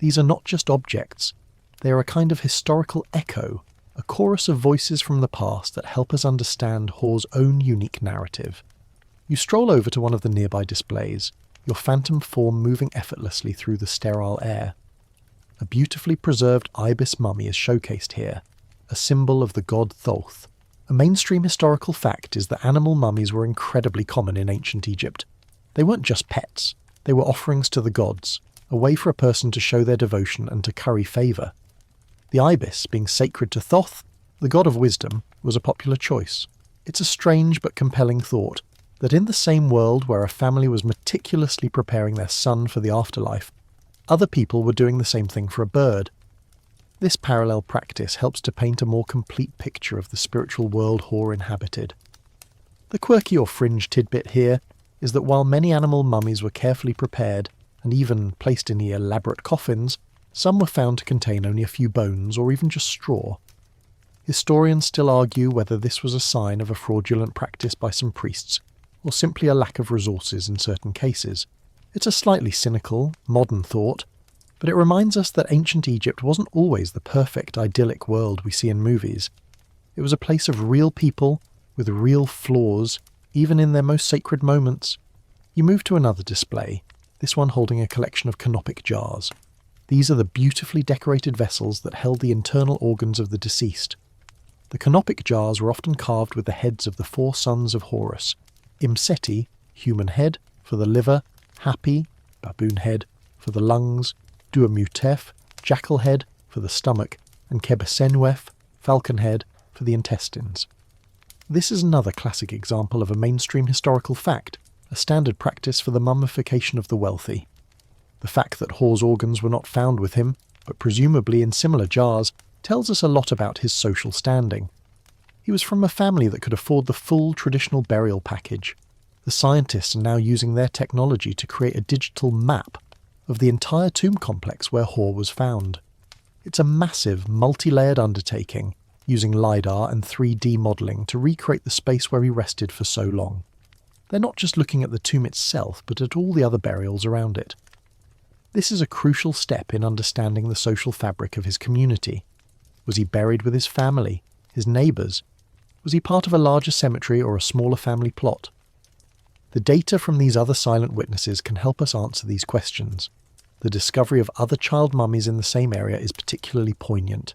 These are not just objects, they are a kind of historical echo, a chorus of voices from the past that help us understand Hor's own unique narrative. You stroll over to one of the nearby displays, your phantom form moving effortlessly through the sterile air. A beautifully preserved ibis mummy is showcased here, a symbol of the god Thoth. A mainstream historical fact is that animal mummies were incredibly common in ancient Egypt. They weren't just pets, they were offerings to the gods, a way for a person to show their devotion and to curry favour. The ibis, being sacred to Thoth, the god of wisdom, was a popular choice. It's a strange but compelling thought, that in the same world where a family was meticulously preparing their son for the afterlife, other people were doing the same thing for a bird. This parallel practice helps to paint a more complete picture of the spiritual world Hor inhabited. The quirky or fringe tidbit here is that while many animal mummies were carefully prepared and even placed in the elaborate coffins, some were found to contain only a few bones or even just straw. Historians still argue whether this was a sign of a fraudulent practice by some priests, or simply a lack of resources in certain cases. It's a slightly cynical, modern thought, but it reminds us that ancient Egypt wasn't always the perfect, idyllic world we see in movies. It was a place of real people, with real flaws, even in their most sacred moments. You move to another display, this one holding a collection of canopic jars. These are the beautifully decorated vessels that held the internal organs of the deceased. The canopic jars were often carved with the heads of the 4 sons of Horus. Imseti, human head, for the liver, Hapi, baboon head, for the lungs, Duamutef, jackal head, for the stomach, and Kebesenuef, falcon head, for the intestines. This is another classic example of a mainstream historical fact, a standard practice for the mummification of the wealthy. The fact that Hor's organs were not found with him, but presumably in similar jars, tells us a lot about his social standing. He was from a family that could afford the full traditional burial package. The scientists are now using their technology to create a digital map of the entire tomb complex where Hor was found. It's a massive, multi-layered undertaking, using LiDAR and 3D modelling to recreate the space where he rested for so long. They're not just looking at the tomb itself, but at all the other burials around it. This is a crucial step in understanding the social fabric of his community. Was he buried with his family, his neighbours? Was he part of a larger cemetery or a smaller family plot? The data from these other silent witnesses can help us answer these questions. The discovery of other child mummies in the same area is particularly poignant.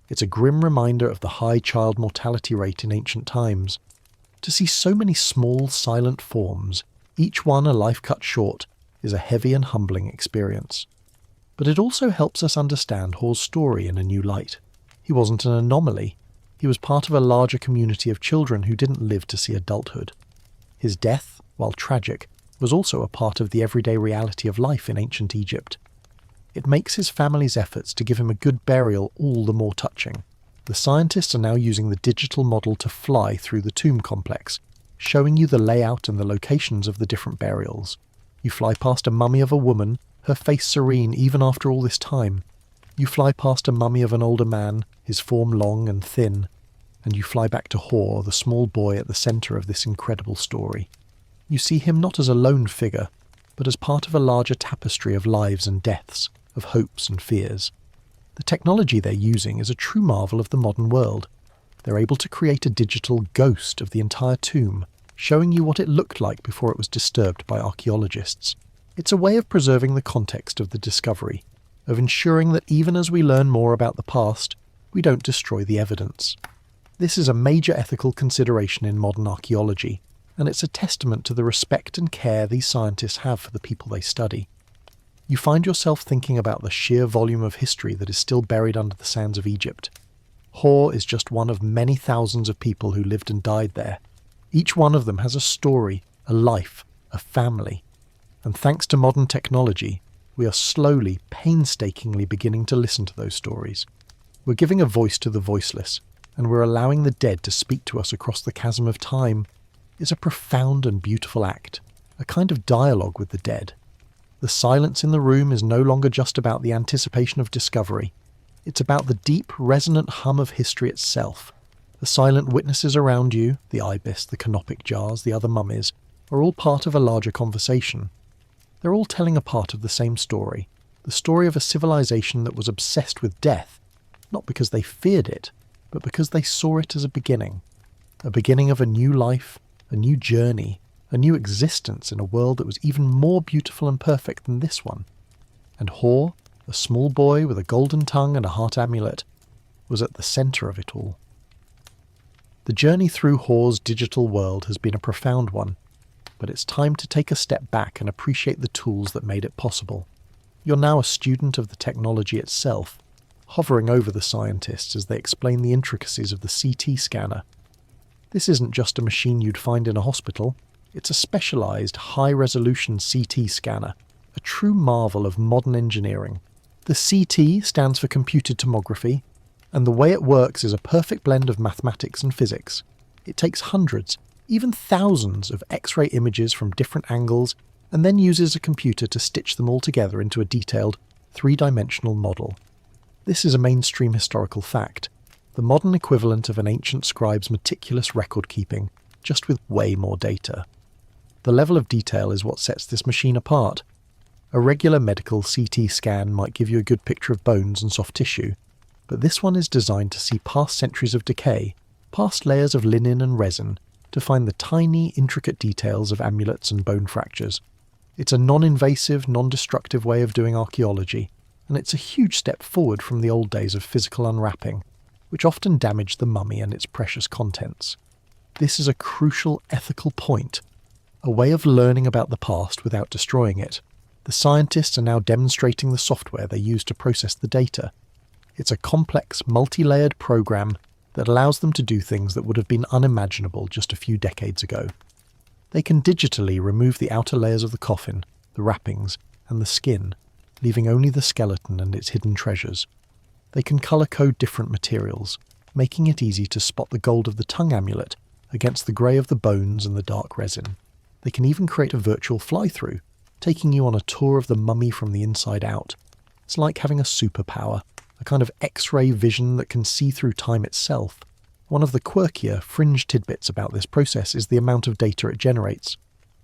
It's a grim reminder of the high child mortality rate in ancient times. To see so many small, silent forms, each one a life cut short, is a heavy and humbling experience. But it also helps us understand Hor's story in a new light. He wasn't an anomaly. He was part of a larger community of children who didn't live to see adulthood. His death, while tragic, was also a part of the everyday reality of life in ancient Egypt. It makes his family's efforts to give him a good burial all the more touching. The scientists are now using the digital model to fly through the tomb complex, showing you the layout and the locations of the different burials. You fly past a mummy of a woman, her face serene even after all this time. You fly past a mummy of an older man, his form long and thin, and you fly back to Hor, the small boy at the centre of this incredible story. You see him not as a lone figure, but as part of a larger tapestry of lives and deaths, of hopes and fears. The technology they're using is a true marvel of the modern world. They're able to create a digital ghost of the entire tomb, showing you what it looked like before it was disturbed by archaeologists. It's a way of preserving the context of the discovery, of ensuring that even as we learn more about the past, we don't destroy the evidence. This is a major ethical consideration in modern archaeology, and it's a testament to the respect and care these scientists have for the people they study. You find yourself thinking about the sheer volume of history that is still buried under the sands of Egypt. Hor is just one of many thousands of people who lived and died there. Each one of them has a story, a life, a family. And thanks to modern technology, we are slowly, painstakingly beginning to listen to those stories. We're giving a voice to the voiceless, and we're allowing the dead to speak to us across the chasm of time. It's a profound and beautiful act, a kind of dialogue with the dead. The silence in the room is no longer just about the anticipation of discovery. It's about the deep, resonant hum of history itself. The silent witnesses around you, the ibis, the canopic jars, the other mummies, are all part of a larger conversation. They're all telling a part of the same story, the story of a civilization that was obsessed with death, not because they feared it, but because they saw it as a beginning of a new life, a new journey, a new existence in a world that was even more beautiful and perfect than this one. And Hor, a small boy with a golden tongue and a heart amulet, was at the centre of it all. The journey through Hor's digital world has been a profound one, but it's time to take a step back and appreciate the tools that made it possible. You're now a student of the technology itself, hovering over the scientists as they explain the intricacies of the CT scanner. This isn't just a machine you'd find in a hospital, it's a specialised, high-resolution CT scanner, a true marvel of modern engineering. The CT stands for computed tomography, and the way it works is a perfect blend of mathematics and physics. It takes hundreds, even thousands of X-ray images from different angles, and then uses a computer to stitch them all together into a detailed, three-dimensional model. This is a mainstream historical fact, the modern equivalent of an ancient scribe's meticulous record-keeping, just with way more data. The level of detail is what sets this machine apart. A regular medical CT scan might give you a good picture of bones and soft tissue, but this one is designed to see past centuries of decay, past layers of linen and resin, to find the tiny, intricate details of amulets and bone fractures. It's a non-invasive, non-destructive way of doing archaeology, and it's a huge step forward from the old days of physical unwrapping, which often damaged the mummy and its precious contents. This is a crucial ethical point, a way of learning about the past without destroying it. The scientists are now demonstrating the software they use to process the data. It's a complex, multi-layered program that allows them to do things that would have been unimaginable just a few decades ago. They can digitally remove the outer layers of the coffin, the wrappings, and the skin, leaving only the skeleton and its hidden treasures. They can colour-code different materials, making it easy to spot the gold of the tongue amulet against the grey of the bones and the dark resin. They can even create a virtual fly-through, taking you on a tour of the mummy from the inside out. It's like having a superpower, a kind of X-ray vision that can see through time itself. One of the quirkier, fringe tidbits about this process is the amount of data it generates.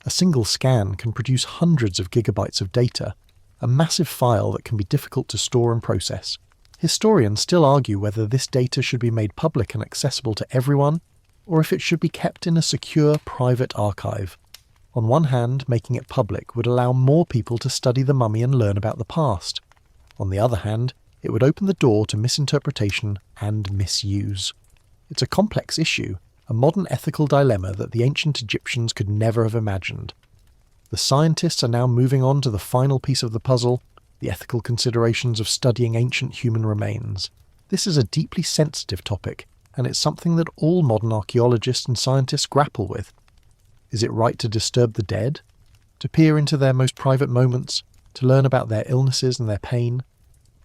A single scan can produce hundreds of gigabytes of data, a massive file that can be difficult to store and process. Historians still argue whether this data should be made public and accessible to everyone, or if it should be kept in a secure, private archive. On one hand, making it public would allow more people to study the mummy and learn about the past. On the other hand, it would open the door to misinterpretation and misuse. It's a complex issue, a modern ethical dilemma that the ancient Egyptians could never have imagined. The scientists are now moving on to the final piece of the puzzle, the ethical considerations of studying ancient human remains. This is a deeply sensitive topic, and it's something that all modern archaeologists and scientists grapple with. Is it right to disturb the dead? To peer into their most private moments? To learn about their illnesses and their pain?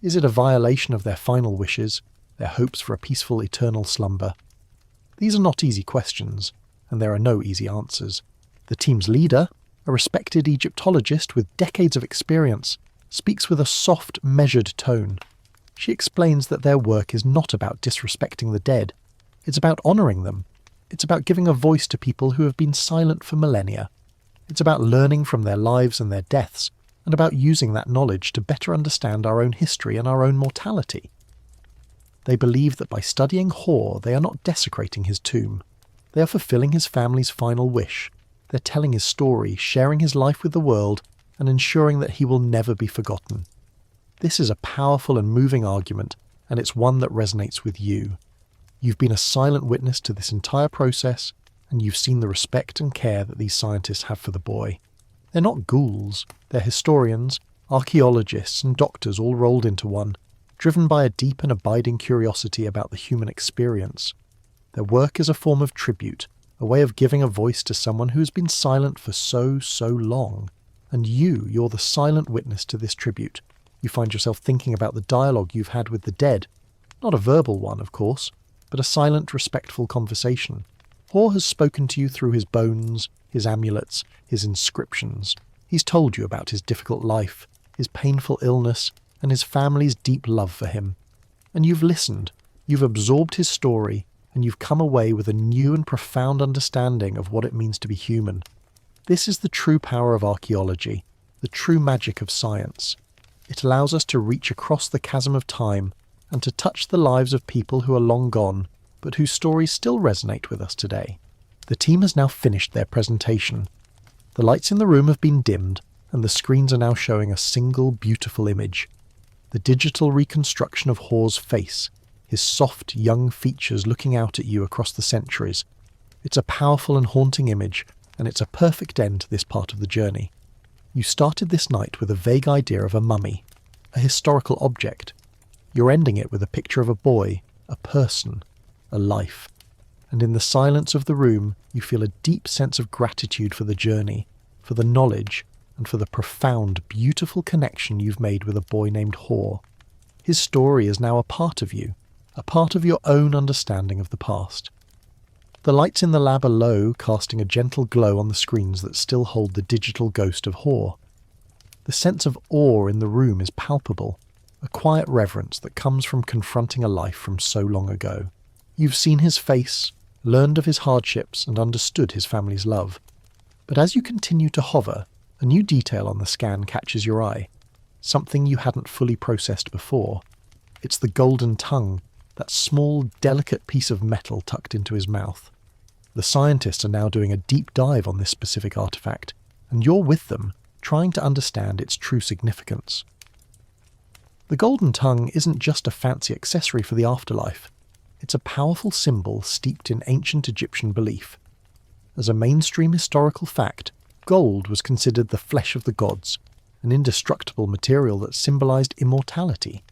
Is it a violation of their final wishes, their hopes for a peaceful eternal slumber? These are not easy questions, and there are no easy answers. The team's leader, a respected Egyptologist with decades of experience, speaks with a soft, measured tone. She explains that their work is not about disrespecting the dead. It's about honouring them. It's about giving a voice to people who have been silent for millennia. It's about learning from their lives and their deaths, and about using that knowledge to better understand our own history and our own mortality. They believe that by studying Hor, they are not desecrating his tomb. They are fulfilling his family's final wish. They're telling his story, sharing his life with the world, and ensuring that he will never be forgotten. This is a powerful and moving argument, and it's one that resonates with you. You've been a silent witness to this entire process, and you've seen the respect and care that these scientists have for the boy. They're not ghouls, they're historians, archaeologists, and doctors all rolled into one, driven by a deep and abiding curiosity about the human experience. Their work is a form of tribute, a way of giving a voice to someone who has been silent for so long. And you're the silent witness to this tribute. You find yourself thinking about the dialogue you've had with the dead. Not a verbal one, of course, but a silent, respectful conversation. Hor has spoken to you through his bones, his amulets, his inscriptions. He's told you about his difficult life, his painful illness, and his family's deep love for him. And you've listened, you've absorbed his story, and you've come away with a new and profound understanding of what it means to be human. This is the true power of archaeology, the true magic of science. It allows us to reach across the chasm of time and to touch the lives of people who are long gone, but whose stories still resonate with us today. The team has now finished their presentation. The lights in the room have been dimmed, and the screens are now showing a single beautiful image. The digital reconstruction of Hor's face, his soft, young features looking out at you across the centuries. It's a powerful and haunting image, and it's a perfect end to this part of the journey. You started this night with a vague idea of a mummy, a historical object. You're ending it with a picture of a boy, a person, a life. And in the silence of the room, you feel a deep sense of gratitude for the journey, for the knowledge, and for the profound, beautiful connection you've made with a boy named Hor. His story is now a part of you, a part of your own understanding of the past. The lights in the lab are low, casting a gentle glow on the screens that still hold the digital ghost of Hor. The sense of awe in the room is palpable, a quiet reverence that comes from confronting a life from so long ago. You've seen his face, learned of his hardships, and understood his family's love. But as you continue to hover, a new detail on the scan catches your eye, something you hadn't fully processed before. It's the golden tongue, that small, delicate piece of metal tucked into his mouth. The scientists are now doing a deep dive on this specific artifact, and you're with them, trying to understand its true significance. The golden tongue isn't just a fancy accessory for the afterlife. It's a powerful symbol steeped in ancient Egyptian belief. As a mainstream historical fact, gold was considered the flesh of the gods, an indestructible material that symbolized immortality.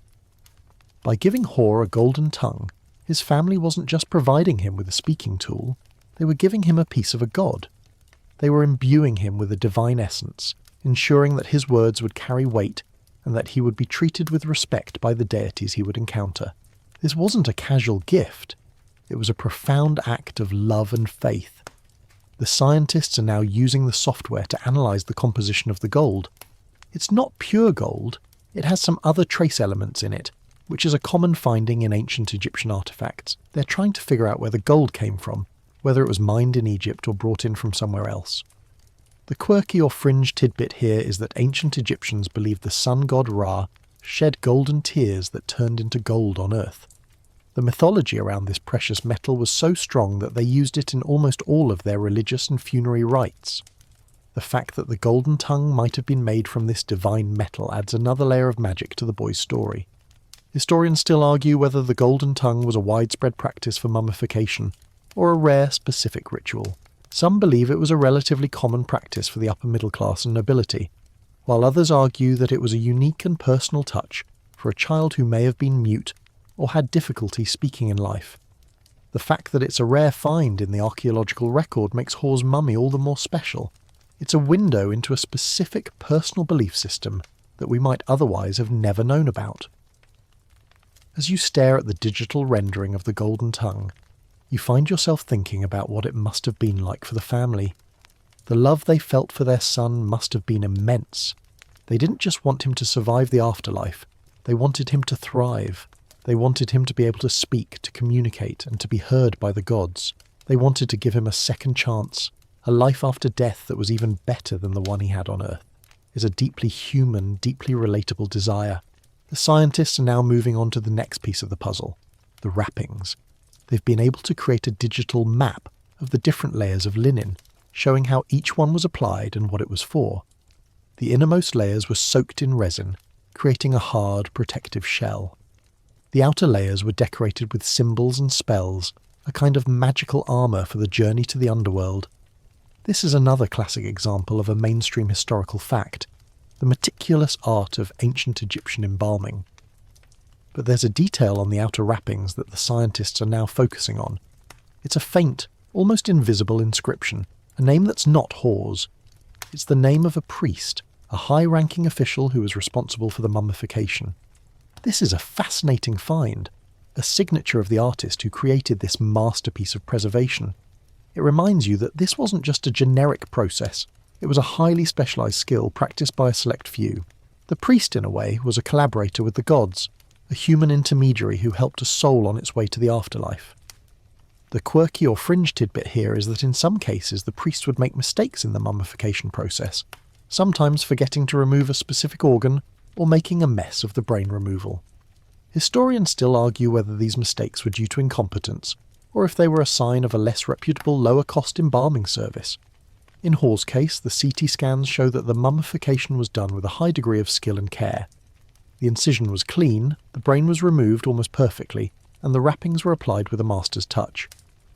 By giving Hor a golden tongue, his family wasn't just providing him with a speaking tool, they were giving him a piece of a god. They were imbuing him with a divine essence, ensuring that his words would carry weight and that he would be treated with respect by the deities he would encounter. This wasn't a casual gift. It was a profound act of love and faith. The scientists are now using the software to analyze the composition of the gold. It's not pure gold. It has some other trace elements in it, which is a common finding in ancient Egyptian artifacts. They're trying to figure out where the gold came from, whether it was mined in Egypt or brought in from somewhere else. The quirky or fringe tidbit here is that ancient Egyptians believed the sun god Ra shed golden tears that turned into gold on Earth. The mythology around this precious metal was so strong that they used it in almost all of their religious and funerary rites. The fact that the golden tongue might have been made from this divine metal adds another layer of magic to the boy's story. Historians still argue whether the golden tongue was a widespread practice for mummification, or a rare specific ritual. Some believe it was a relatively common practice for the upper middle class and nobility, while others argue that it was a unique and personal touch for a child who may have been mute or had difficulty speaking in life. The fact that it's a rare find in the archaeological record makes Hor's mummy all the more special. It's a window into a specific personal belief system that we might otherwise have never known about. As you stare at the digital rendering of the golden tongue, you find yourself thinking about what it must have been like for the family. The love they felt for their son must have been immense. They didn't just want him to survive the afterlife, They wanted him to thrive. They wanted him to be able to speak, to communicate, and to be heard by the gods. They wanted to give him a second chance, a life after death that was even better than the one he had on Earth. Is a deeply human, deeply relatable desire. The scientists are now moving on to the next piece of the puzzle, the wrappings. They've been able to create a digital map of the different layers of linen, showing how each one was applied and what it was for. The innermost layers were soaked in resin, creating a hard, protective shell. The outer layers were decorated with symbols and spells, a kind of magical armour for the journey to the underworld. This is another classic example of a mainstream historical fact, the meticulous art of ancient Egyptian embalming. But there's a detail on the outer wrappings that the scientists are now focusing on. It's a faint, almost invisible inscription, a name that's not Hor's. It's the name of a priest, a high-ranking official who was responsible for the mummification. This is a fascinating find, a signature of the artist who created this masterpiece of preservation. It reminds you that this wasn't just a generic process, it was a highly specialised skill practised by a select few. The priest, in a way, was a collaborator with the gods, a human intermediary who helped a soul on its way to the afterlife. The quirky or fringe tidbit here is that in some cases the priest would make mistakes in the mummification process, sometimes forgetting to remove a specific organ or making a mess of the brain removal. Historians still argue whether these mistakes were due to incompetence, or if they were a sign of a less reputable, lower-cost embalming service. In Hor's case, the CT scans show that the mummification was done with a high degree of skill and care. The incision was clean, the brain was removed almost perfectly, and the wrappings were applied with a master's touch.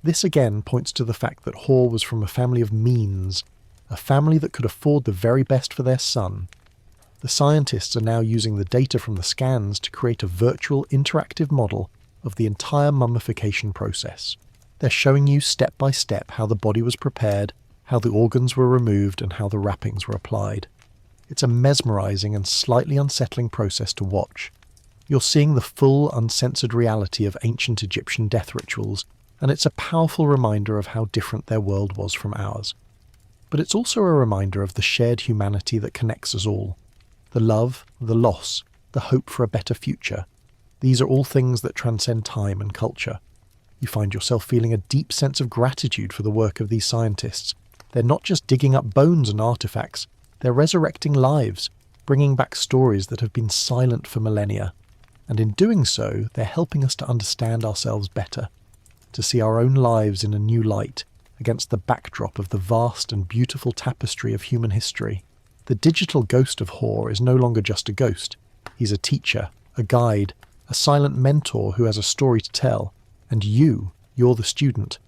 This again points to the fact that Hor was from a family of means, a family that could afford the very best for their son. The scientists are now using the data from the scans to create a virtual interactive model of the entire mummification process. They're showing you step by step how the body was prepared, how the organs were removed, and how the wrappings were applied. It's a mesmerising and slightly unsettling process to watch. You're seeing the full, uncensored reality of ancient Egyptian death rituals, and it's a powerful reminder of how different their world was from ours. But it's also a reminder of the shared humanity that connects us all. The love, the loss, the hope for a better future. These are all things that transcend time and culture. You find yourself feeling a deep sense of gratitude for the work of these scientists. They're not just digging up bones and artifacts, they're resurrecting lives, bringing back stories that have been silent for millennia. And in doing so, they're helping us to understand ourselves better, to see our own lives in a new light against the backdrop of the vast and beautiful tapestry of human history. The digital ghost of Hor is no longer just a ghost. He's a teacher, a guide, a silent mentor who has a story to tell, and you're the student.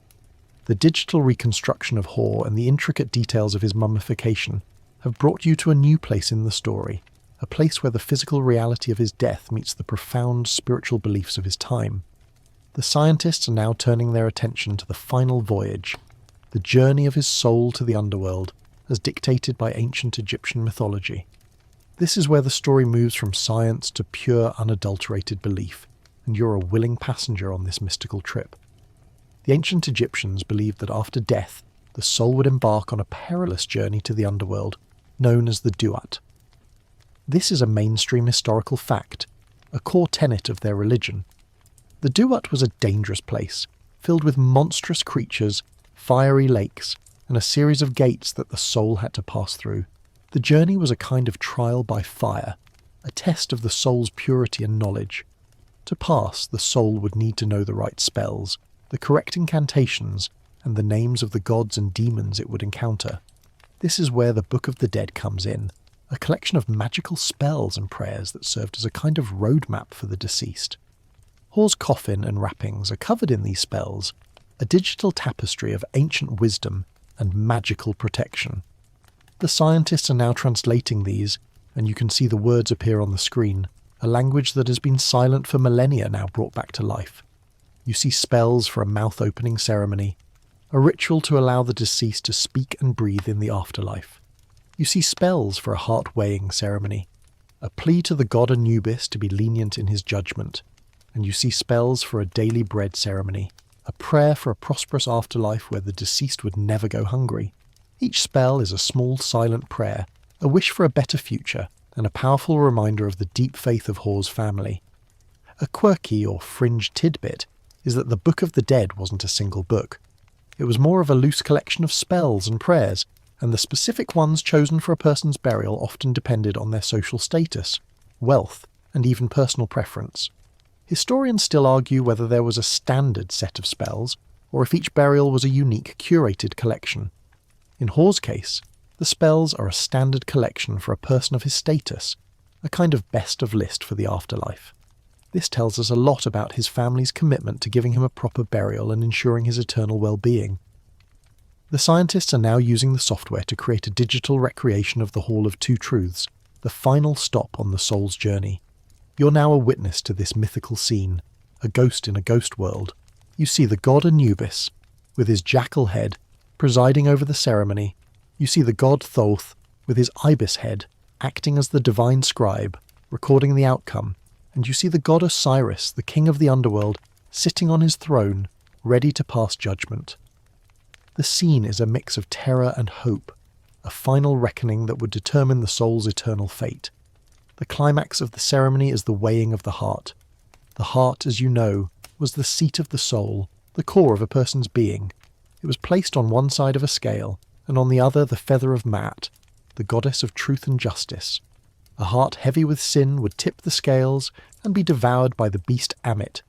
The digital reconstruction of Hor and the intricate details of his mummification have brought you to a new place in the story, a place where the physical reality of his death meets the profound spiritual beliefs of his time. The scientists are now turning their attention to the final voyage, the journey of his soul to the underworld, as dictated by ancient Egyptian mythology. This is where the story moves from science to pure, unadulterated belief, and you're a willing passenger on this mystical trip. The ancient Egyptians believed that after death, the soul would embark on a perilous journey to the underworld, known as the duat. This is a mainstream historical fact, a core tenet of their religion. The duat was a dangerous place, filled with monstrous creatures, fiery lakes, and a series of gates that the soul had to pass through. The journey was a kind of trial by fire, a test of the soul's purity and knowledge. To pass, the soul would need to know the right spells, the correct incantations, and the names of the gods and demons it would encounter. This is where the Book of the Dead comes in, a collection of magical spells and prayers that served as a kind of roadmap for the deceased. Hor's coffin and wrappings are covered in these spells, a digital tapestry of ancient wisdom and magical protection. The scientists are now translating these, and you can see the words appear on the screen, a language that has been silent for millennia now brought back to life. You see spells for a mouth-opening ceremony, a ritual to allow the deceased to speak and breathe in the afterlife. You see spells for a heart-weighing ceremony, a plea to the god Anubis to be lenient in his judgment, and you see spells for a daily bread ceremony, a prayer for a prosperous afterlife where the deceased would never go hungry. Each spell is a small silent prayer, a wish for a better future, and a powerful reminder of the deep faith of Hore's family. A quirky or fringe tidbit is that the Book of the Dead wasn't a single book. It was more of a loose collection of spells and prayers, and the specific ones chosen for a person's burial often depended on their social status, wealth, and even personal preference. Historians still argue whether there was a standard set of spells, or if each burial was a unique, curated collection. In Hore's case, the spells are a standard collection for a person of his status, a kind of best of list for the afterlife. This tells us a lot about his family's commitment to giving him a proper burial and ensuring his eternal well-being. The scientists are now using the software to create a digital recreation of the Hall of Two Truths, the final stop on the soul's journey. You're now a witness to this mythical scene, a ghost in a ghost world. You see the god Anubis, with his jackal head, presiding over the ceremony. You see the god Thoth, with his ibis head, acting as the divine scribe, recording the outcome. And you see the god Osiris, the king of the underworld, sitting on his throne, ready to pass judgment. The scene is a mix of terror and hope, a final reckoning that would determine the soul's eternal fate. The climax of the ceremony is the weighing of the heart. The heart, as you know, was the seat of the soul, the core of a person's being. It was placed on one side of a scale, and on the other the feather of Maat, the goddess of truth and justice. A heart heavy with sin would tip the scales and be devoured by the beast Amit,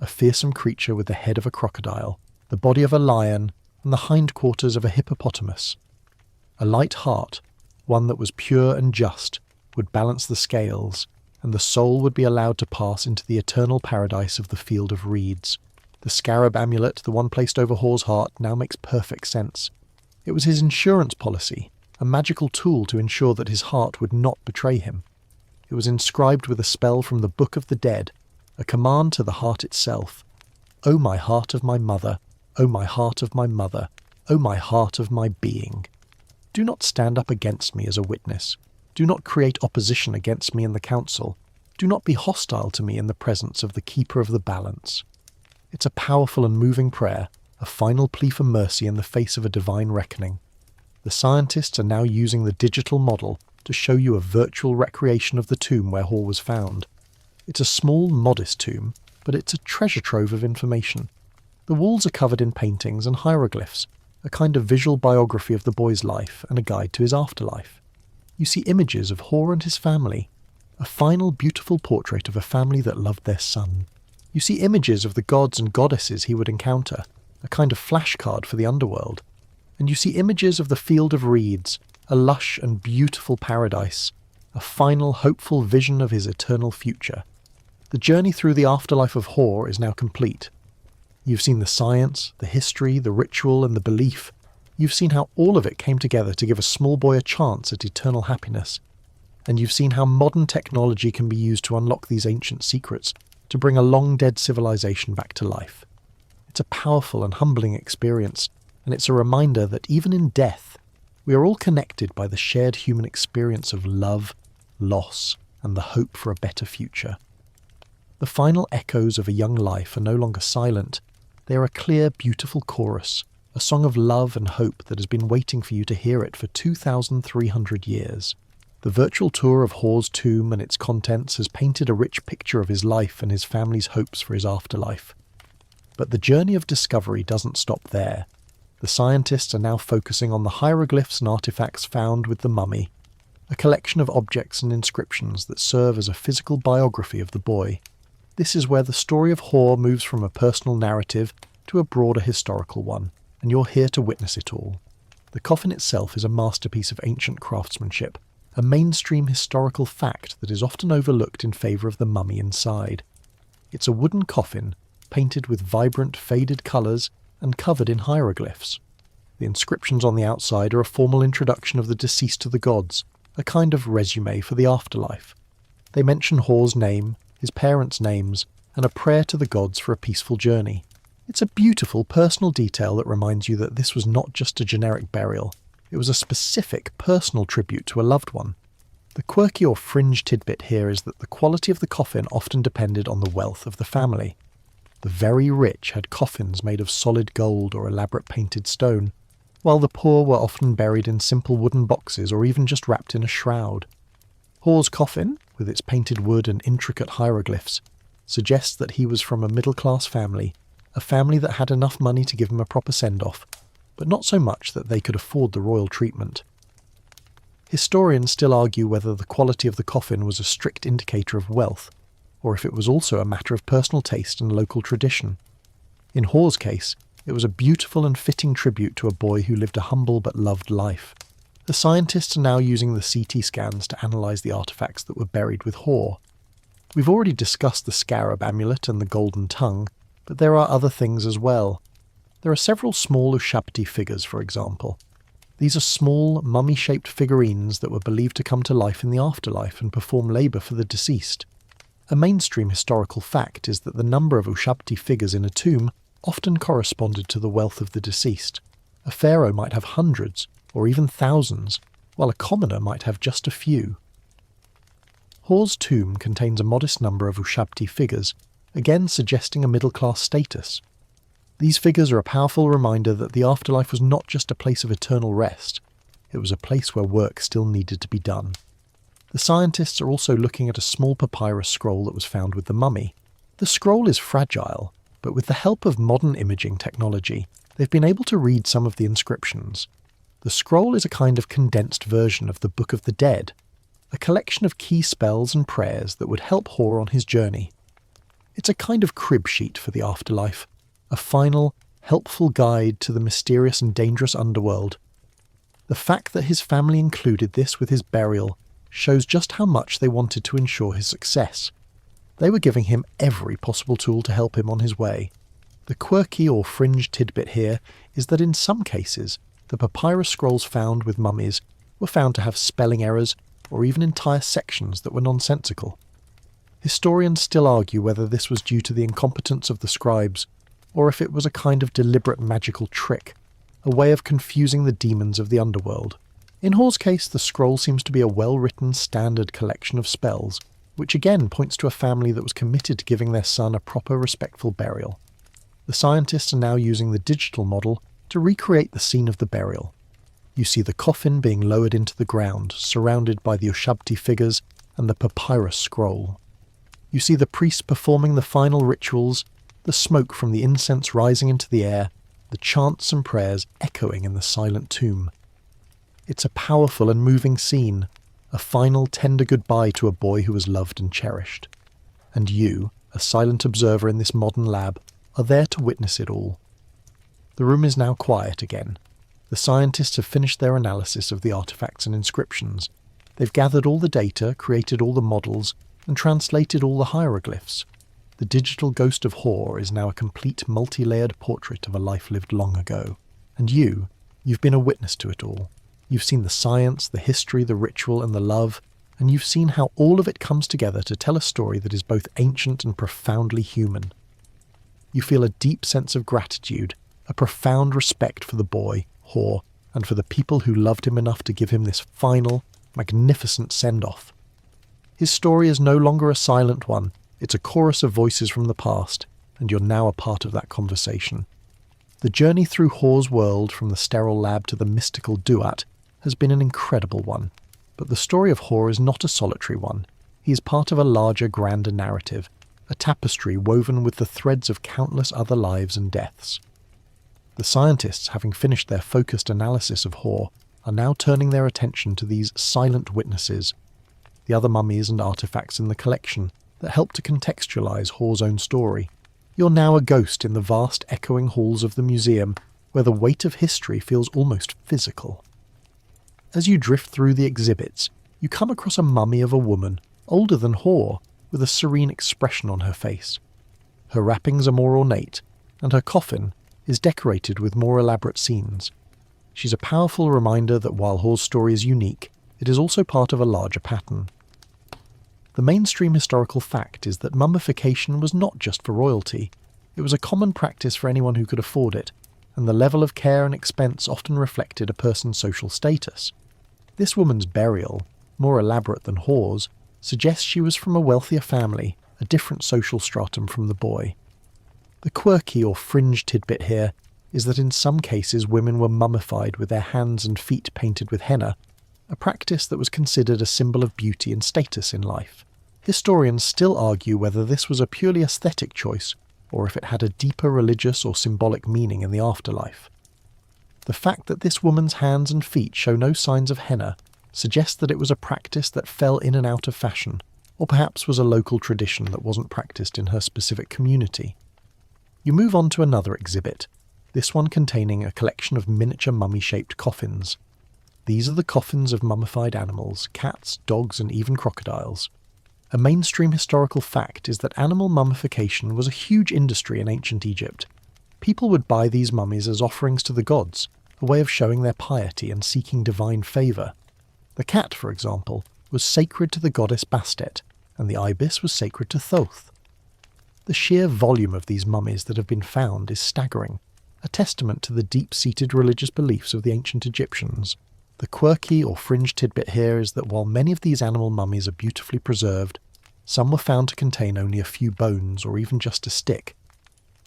a fearsome creature with the head of a crocodile, the body of a lion, and the hindquarters of a hippopotamus. A light heart, one that was pure and just, would balance the scales, and the soul would be allowed to pass into the eternal paradise of the field of reeds. The scarab amulet, the one placed over Hore's heart, now makes perfect sense. It was his insurance policy, a magical tool to ensure that his heart would not betray him. It was inscribed with a spell from the Book of the Dead, a command to the heart itself. O my heart of my mother, O my heart of my mother, O my heart of my being. Do not stand up against me as a witness. Do not create opposition against me in the council. Do not be hostile to me in the presence of the keeper of the balance. It's a powerful and moving prayer, a final plea for mercy in the face of a divine reckoning. The scientists are now using the digital model to show you a virtual recreation of the tomb where Hore was found. It's a small, modest tomb, but it's a treasure trove of information. The walls are covered in paintings and hieroglyphs, a kind of visual biography of the boy's life and a guide to his afterlife. You see images of Hore and his family, a final beautiful portrait of a family that loved their son. You see images of the gods and goddesses he would encounter, a kind of flashcard for the underworld. And you see images of the field of reeds, a lush and beautiful paradise, a final hopeful vision of his eternal future. The journey through the afterlife of Hore is now complete. You've seen the science, the history, the ritual, and the belief. You've seen how all of it came together to give a small boy a chance at eternal happiness. And you've seen how modern technology can be used to unlock these ancient secrets, to bring a long-dead civilization back to life. It's a powerful and humbling experience, and it's a reminder that even in death, we are all connected by the shared human experience of love, loss, and the hope for a better future. The final echoes of a young life are no longer silent. They are a clear, beautiful chorus, a song of love and hope that has been waiting for you to hear it for 2,300 years. The virtual tour of Hore's tomb and its contents has painted a rich picture of his life and his family's hopes for his afterlife. But the journey of discovery doesn't stop there. The scientists are now focusing on the hieroglyphs and artifacts found with the mummy, a collection of objects and inscriptions that serve as a physical biography of the boy. This is where the story of Hore moves from a personal narrative to a broader historical one, and you're here to witness it all. The coffin itself is a masterpiece of ancient craftsmanship, a mainstream historical fact that is often overlooked in favour of the mummy inside. It's a wooden coffin, painted with vibrant, faded colours and covered in hieroglyphs. The inscriptions on the outside are a formal introduction of the deceased to the gods, a kind of resume for the afterlife. They mention Hore's name, his parents' names, and a prayer to the gods for a peaceful journey. It's a beautiful personal detail that reminds you that this was not just a generic burial. It was a specific, personal tribute to a loved one. The quirky or fringe tidbit here is that the quality of the coffin often depended on the wealth of the family. The very rich had coffins made of solid gold or elaborate painted stone, while the poor were often buried in simple wooden boxes or even just wrapped in a shroud. Hoare's coffin, with its painted wood and intricate hieroglyphs, suggests that he was from a middle-class family, a family that had enough money to give him a proper send-off, but not so much that they could afford the royal treatment. Historians still argue whether the quality of the coffin was a strict indicator of wealth, or if it was also a matter of personal taste and local tradition. In Hoare's case, it was a beautiful and fitting tribute to a boy who lived a humble but loved life. The scientists are now using the CT scans to analyse the artefacts that were buried with Hoare. We've already discussed the scarab amulet and the golden tongue, but there are other things as well. There are several small Ushabti figures, for example. These are small, mummy-shaped figurines that were believed to come to life in the afterlife and perform labour for the deceased. A mainstream historical fact is that the number of Ushabti figures in a tomb often corresponded to the wealth of the deceased. A pharaoh might have hundreds, or even thousands, while a commoner might have just a few. Hoare's tomb contains a modest number of Ushabti figures, again suggesting a middle-class status. These figures are a powerful reminder that the afterlife was not just a place of eternal rest, it was a place where work still needed to be done. The scientists are also looking at a small papyrus scroll that was found with the mummy. The scroll is fragile, but with the help of modern imaging technology, they've been able to read some of the inscriptions. The scroll is a kind of condensed version of the Book of the Dead, a collection of key spells and prayers that would help Hoare on his journey. It's a kind of crib sheet for the afterlife, a final, helpful guide to the mysterious and dangerous underworld. The fact that his family included this with his burial shows just how much they wanted to ensure his success. They were giving him every possible tool to help him on his way. The quirky or fringe tidbit here is that in some cases, the papyrus scrolls found with mummies were found to have spelling errors or even entire sections that were nonsensical. Historians still argue whether this was due to the incompetence of the scribes, or if it was a kind of deliberate magical trick, a way of confusing the demons of the underworld. In Hoare's case, the scroll seems to be a well-written, standard collection of spells, which again points to a family that was committed to giving their son a proper, respectful burial. The scientists are now using the digital model to recreate the scene of the burial. You see the coffin being lowered into the ground, surrounded by the Ushabti figures and the papyrus scroll. You see the priests performing the final rituals, the smoke from the incense rising into the air, the chants and prayers echoing in the silent tomb. It's a powerful and moving scene, a final tender goodbye to a boy who was loved and cherished. And you, a silent observer in this modern lab, are there to witness it all. The room is now quiet again. The scientists have finished their analysis of the artifacts and inscriptions. They've gathered all the data, created all the models, and translated all the hieroglyphs. The digital ghost of Hoare is now a complete multi-layered portrait of a life lived long ago. And you've been a witness to it all. You've seen the science, the history, the ritual, and the love, and you've seen how all of it comes together to tell a story that is both ancient and profoundly human. You feel a deep sense of gratitude, a profound respect for the boy, Hoare, and for the people who loved him enough to give him this final, magnificent send-off. His story is no longer a silent one, it's a chorus of voices from the past, and you're now a part of that conversation. The journey through Hoare's world from the sterile lab to the mystical Duat has been an incredible one, but the story of Hoare is not a solitary one. He is part of a larger, grander narrative, a tapestry woven with the threads of countless other lives and deaths. The scientists, having finished their focused analysis of Hoare, are now turning their attention to these silent witnesses, the other mummies and artifacts in the collection that help to contextualize Hoare's own story. You're now a ghost in the vast echoing halls of the museum, where the weight of history feels almost physical. As you drift through the exhibits, you come across a mummy of a woman, older than Hoare, with a serene expression on her face. Her wrappings are more ornate, and her coffin is decorated with more elaborate scenes. She's a powerful reminder that while Hoare's story is unique, it is also part of a larger pattern. The mainstream historical fact is that mummification was not just for royalty. It was a common practice for anyone who could afford it, and the level of care and expense often reflected a person's social status. This woman's burial, more elaborate than Hoare's, suggests she was from a wealthier family, a different social stratum from the boy. The quirky or fringe tidbit here is that in some cases women were mummified with their hands and feet painted with henna, a practice that was considered a symbol of beauty and status in life. Historians still argue whether this was a purely aesthetic choice, or if it had a deeper religious or symbolic meaning in the afterlife. The fact that this woman's hands and feet show no signs of henna suggests that it was a practice that fell in and out of fashion, or perhaps was a local tradition that wasn't practiced in her specific community. You move on to another exhibit, this one containing a collection of miniature mummy-shaped coffins. These are the coffins of mummified animals, cats, dogs, and even crocodiles. A mainstream historical fact is that animal mummification was a huge industry in ancient Egypt. People would buy these mummies as offerings to the gods, a way of showing their piety and seeking divine favour. The cat, for example, was sacred to the goddess Bastet, and the ibis was sacred to Thoth. The sheer volume of these mummies that have been found is staggering, a testament to the deep-seated religious beliefs of the ancient Egyptians. The quirky or fringe tidbit here is that while many of these animal mummies are beautifully preserved, some were found to contain only a few bones or even just a stick.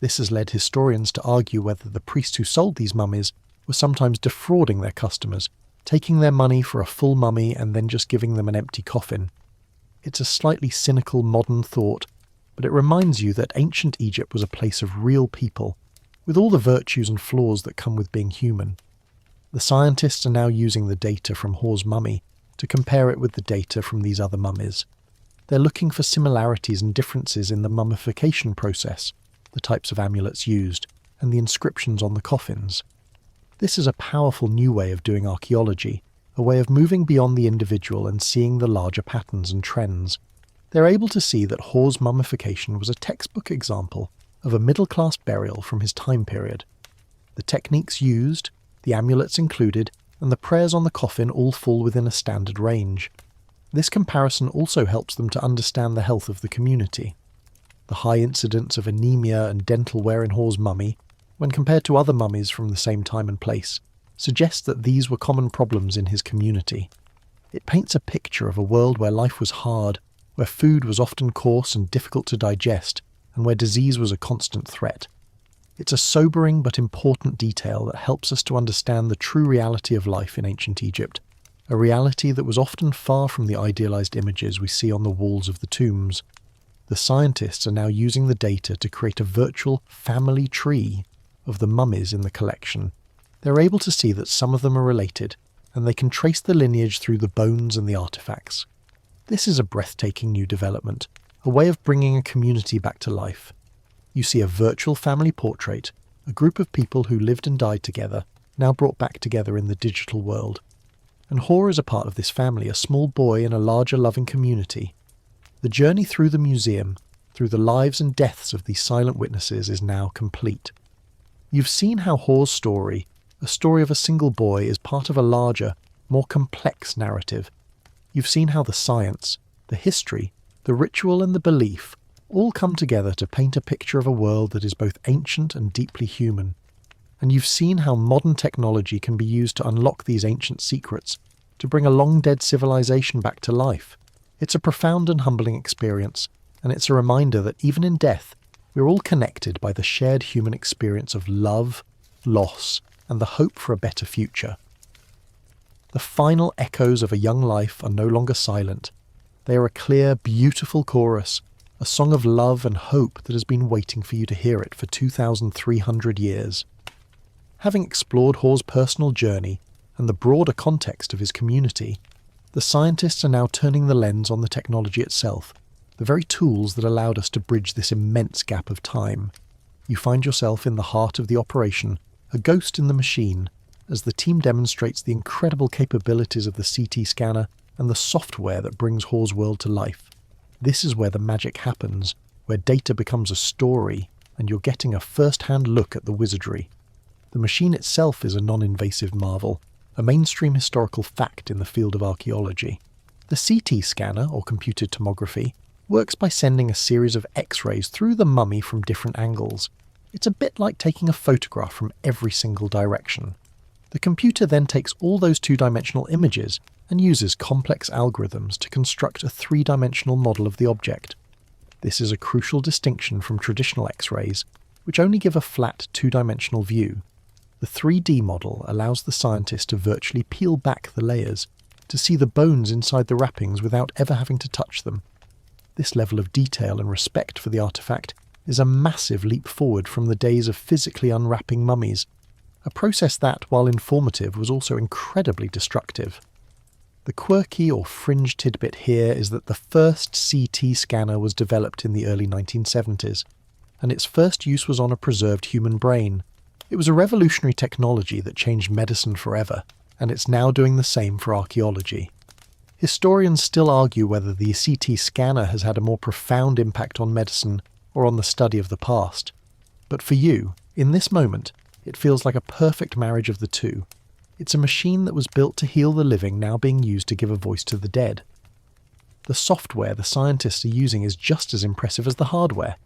This has led historians to argue whether the priests who sold these mummies were sometimes defrauding their customers, taking their money for a full mummy and then just giving them an empty coffin. It's a slightly cynical modern thought, but it reminds you that ancient Egypt was a place of real people, with all the virtues and flaws that come with being human. The scientists are now using the data from Hor's mummy to compare it with the data from these other mummies. They're looking for similarities and differences in the mummification process, the types of amulets used, and the inscriptions on the coffins. This is a powerful new way of doing archaeology, a way of moving beyond the individual and seeing the larger patterns and trends. They're able to see that Hor's mummification was a textbook example of a middle-class burial from his time period. The techniques used, the amulets included, and the prayers on the coffin all fall within a standard range. This comparison also helps them to understand the health of the community. The high incidence of anemia and dental wear in Hor's mummy, when compared to other mummies from the same time and place, suggests that these were common problems in his community. It paints a picture of a world where life was hard, where food was often coarse and difficult to digest, and where disease was a constant threat. It's a sobering but important detail that helps us to understand the true reality of life in ancient Egypt, a reality that was often far from the idealized images we see on the walls of the tombs. The scientists are now using the data to create a virtual family tree of the mummies in the collection. They're able to see that some of them are related, and they can trace the lineage through the bones and the artifacts. This is a breathtaking new development, a way of bringing a community back to life. You see a virtual family portrait, a group of people who lived and died together, now brought back together in the digital world. And Hor is a part of this family, a small boy in a larger loving community. The journey through the museum, through the lives and deaths of these silent witnesses, is now complete. You've seen how Hor's story, a story of a single boy, is part of a larger, more complex narrative. You've seen how the science, the history, the ritual and the belief all come together to paint a picture of a world that is both ancient and deeply human. And you've seen how modern technology can be used to unlock these ancient secrets, to bring a long-dead civilization back to life. It's a profound and humbling experience, and it's a reminder that even in death, we're all connected by the shared human experience of love, loss, and the hope for a better future. The final echoes of a young life are no longer silent. They are a clear, beautiful chorus, a song of love and hope that has been waiting for you to hear it for 2,300 years. Having explored Hor's personal journey and the broader context of his community, the scientists are now turning the lens on the technology itself, the very tools that allowed us to bridge this immense gap of time. You find yourself in the heart of the operation, a ghost in the machine, as the team demonstrates the incredible capabilities of the CT scanner and the software that brings Hor's world to life. This is where the magic happens, where data becomes a story, and you're getting a first-hand look at the wizardry. The machine itself is a non-invasive marvel, a mainstream historical fact in the field of archaeology. The CT scanner, or computed tomography, works by sending a series of X-rays through the mummy from different angles. It's a bit like taking a photograph from every single direction. The computer then takes all those two-dimensional images and uses complex algorithms to construct a three-dimensional model of the object. This is a crucial distinction from traditional X-rays, which only give a flat two-dimensional view. The 3D model allows the scientist to virtually peel back the layers, to see the bones inside the wrappings without ever having to touch them. This level of detail and respect for the artifact is a massive leap forward from the days of physically unwrapping mummies, a process that, while informative, was also incredibly destructive. The quirky or fringe tidbit here is that the first CT scanner was developed in the early 1970s, and its first use was on a preserved human brain. It was a revolutionary technology that changed medicine forever, and it's now doing the same for archaeology. Historians still argue whether the CT scanner has had a more profound impact on medicine or on the study of the past. But for you, in this moment, it feels like a perfect marriage of the two. It's a machine that was built to heal the living now being used to give a voice to the dead. The software the scientists are using is just as impressive as the hardware.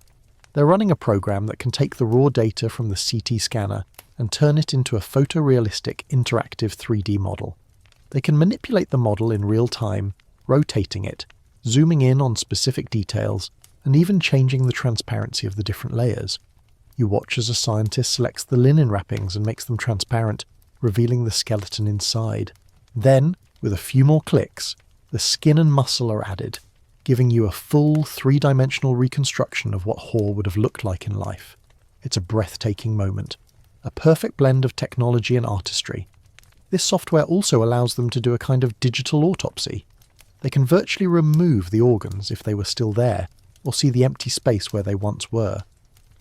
They're running a program that can take the raw data from the CT scanner and turn it into a photorealistic interactive 3D model. They can manipulate the model in real time, rotating it, zooming in on specific details, and even changing the transparency of the different layers. You watch as a scientist selects the linen wrappings and makes them transparent, revealing the skeleton inside. Then, with a few more clicks, the skin and muscle are added, giving you a full three-dimensional reconstruction of what Hor would have looked like in life. It's a breathtaking moment, a perfect blend of technology and artistry. This software also allows them to do a kind of digital autopsy. They can virtually remove the organs if they were still there, or see the empty space where they once were.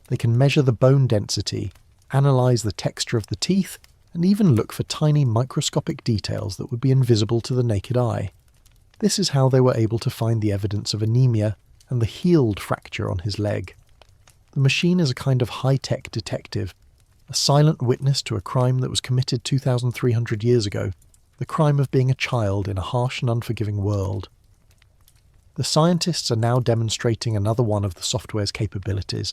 They can measure the bone density, analyse the texture of the teeth, and even look for tiny microscopic details that would be invisible to the naked eye. This is how they were able to find the evidence of anemia and the healed fracture on his leg. The machine is a kind of high-tech detective, a silent witness to a crime that was committed 2,300 years ago, the crime of being a child in a harsh and unforgiving world. The scientists are now demonstrating another one of the software's capabilities,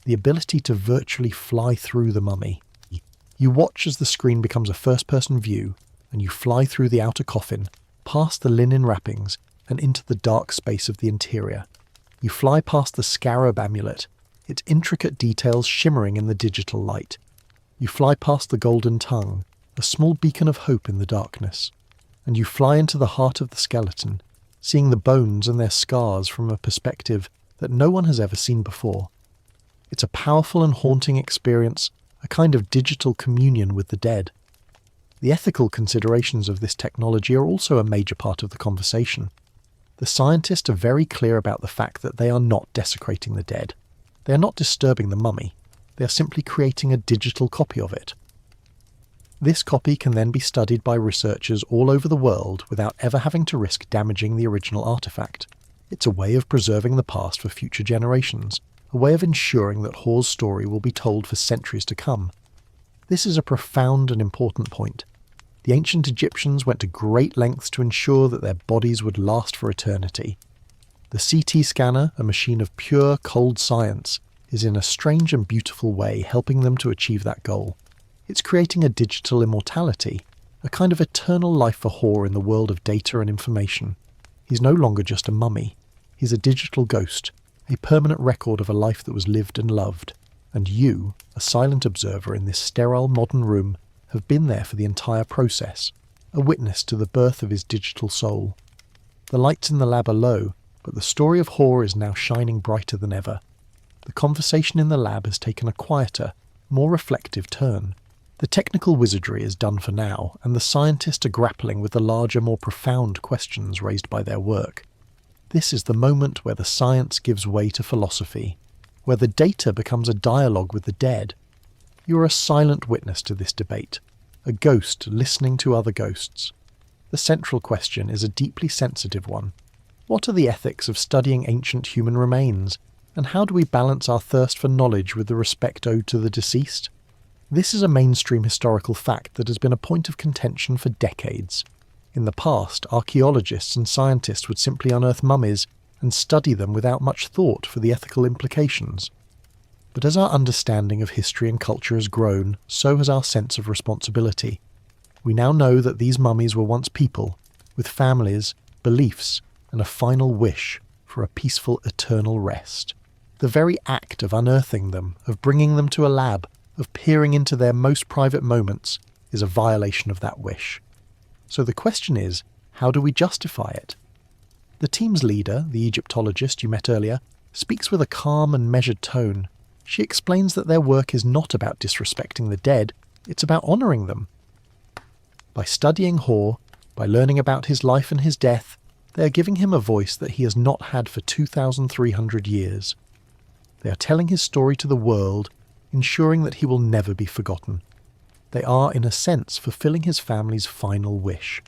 the ability to virtually fly through the mummy. You watch as the screen becomes a first-person view, and you fly through the outer coffin, past the linen wrappings, and into the dark space of the interior. You fly past the scarab amulet, its intricate details shimmering in the digital light. You fly past the golden tongue, a small beacon of hope in the darkness. And you fly into the heart of the skeleton, seeing the bones and their scars from a perspective that no one has ever seen before. It's a powerful and haunting experience, a kind of digital communion with the dead. The ethical considerations of this technology are also a major part of the conversation. The scientists are very clear about the fact that they are not desecrating the dead. They are not disturbing the mummy. They are simply creating a digital copy of it. This copy can then be studied by researchers all over the world without ever having to risk damaging the original artifact. It's a way of preserving the past for future generations, a way of ensuring that Hor's story will be told for centuries to come. This is a profound and important point. The ancient Egyptians went to great lengths to ensure that their bodies would last for eternity. The CT scanner, a machine of pure, cold science, is in a strange and beautiful way helping them to achieve that goal. It's creating a digital immortality, a kind of eternal life for Hor in the world of data and information. He's no longer just a mummy. He's a digital ghost, a permanent record of a life that was lived and loved. And you, a silent observer in this sterile modern room, have been there for the entire process, a witness to the birth of his digital soul. The lights in the lab are low, but the story of Hor is now shining brighter than ever. The conversation in the lab has taken a quieter, more reflective turn. The technical wizardry is done for now, and the scientists are grappling with the larger, more profound questions raised by their work. This is the moment where the science gives way to philosophy, where the data becomes a dialogue with the dead. You are a silent witness to this debate, a ghost listening to other ghosts. The central question is a deeply sensitive one. What are the ethics of studying ancient human remains, and how do we balance our thirst for knowledge with the respect owed to the deceased? This is a mainstream historical fact that has been a point of contention for decades. In the past, archaeologists and scientists would simply unearth mummies and study them without much thought for the ethical implications. But as our understanding of history and culture has grown, so has our sense of responsibility. We now know that these mummies were once people, with families, beliefs, and a final wish for a peaceful eternal rest. The very act of unearthing them, of bringing them to a lab, of peering into their most private moments, is a violation of that wish. So the question is, How do we justify it? The team's leader, the Egyptologist you met earlier, speaks with a calm and measured tone. She explains that their work is not about disrespecting the dead, it's about honouring them. By studying Hor, by learning about his life and his death, they are giving him a voice that he has not had for 2,300 years. They are telling his story to the world, ensuring that he will never be forgotten. They are, in a sense, fulfilling his family's final wish.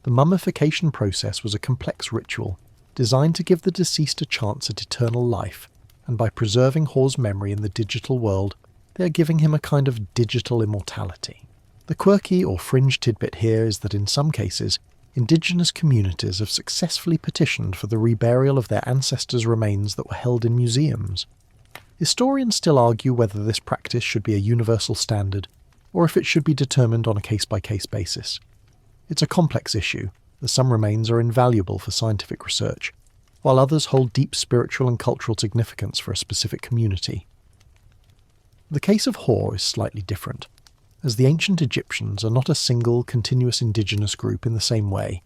The mummification process was a complex ritual, designed to give the deceased a chance at eternal life, and by preserving Hor's memory in the digital world, they are giving him a kind of digital immortality. The quirky or fringe tidbit here is that in some cases, indigenous communities have successfully petitioned for the reburial of their ancestors' remains that were held in museums. Historians still argue whether this practice should be a universal standard, or if it should be determined on a case-by-case basis. It's a complex issue, as some remains are invaluable for scientific research, while others hold deep spiritual and cultural significance for a specific community. The case of Hor is slightly different, as the ancient Egyptians are not a single, continuous indigenous group in the same way,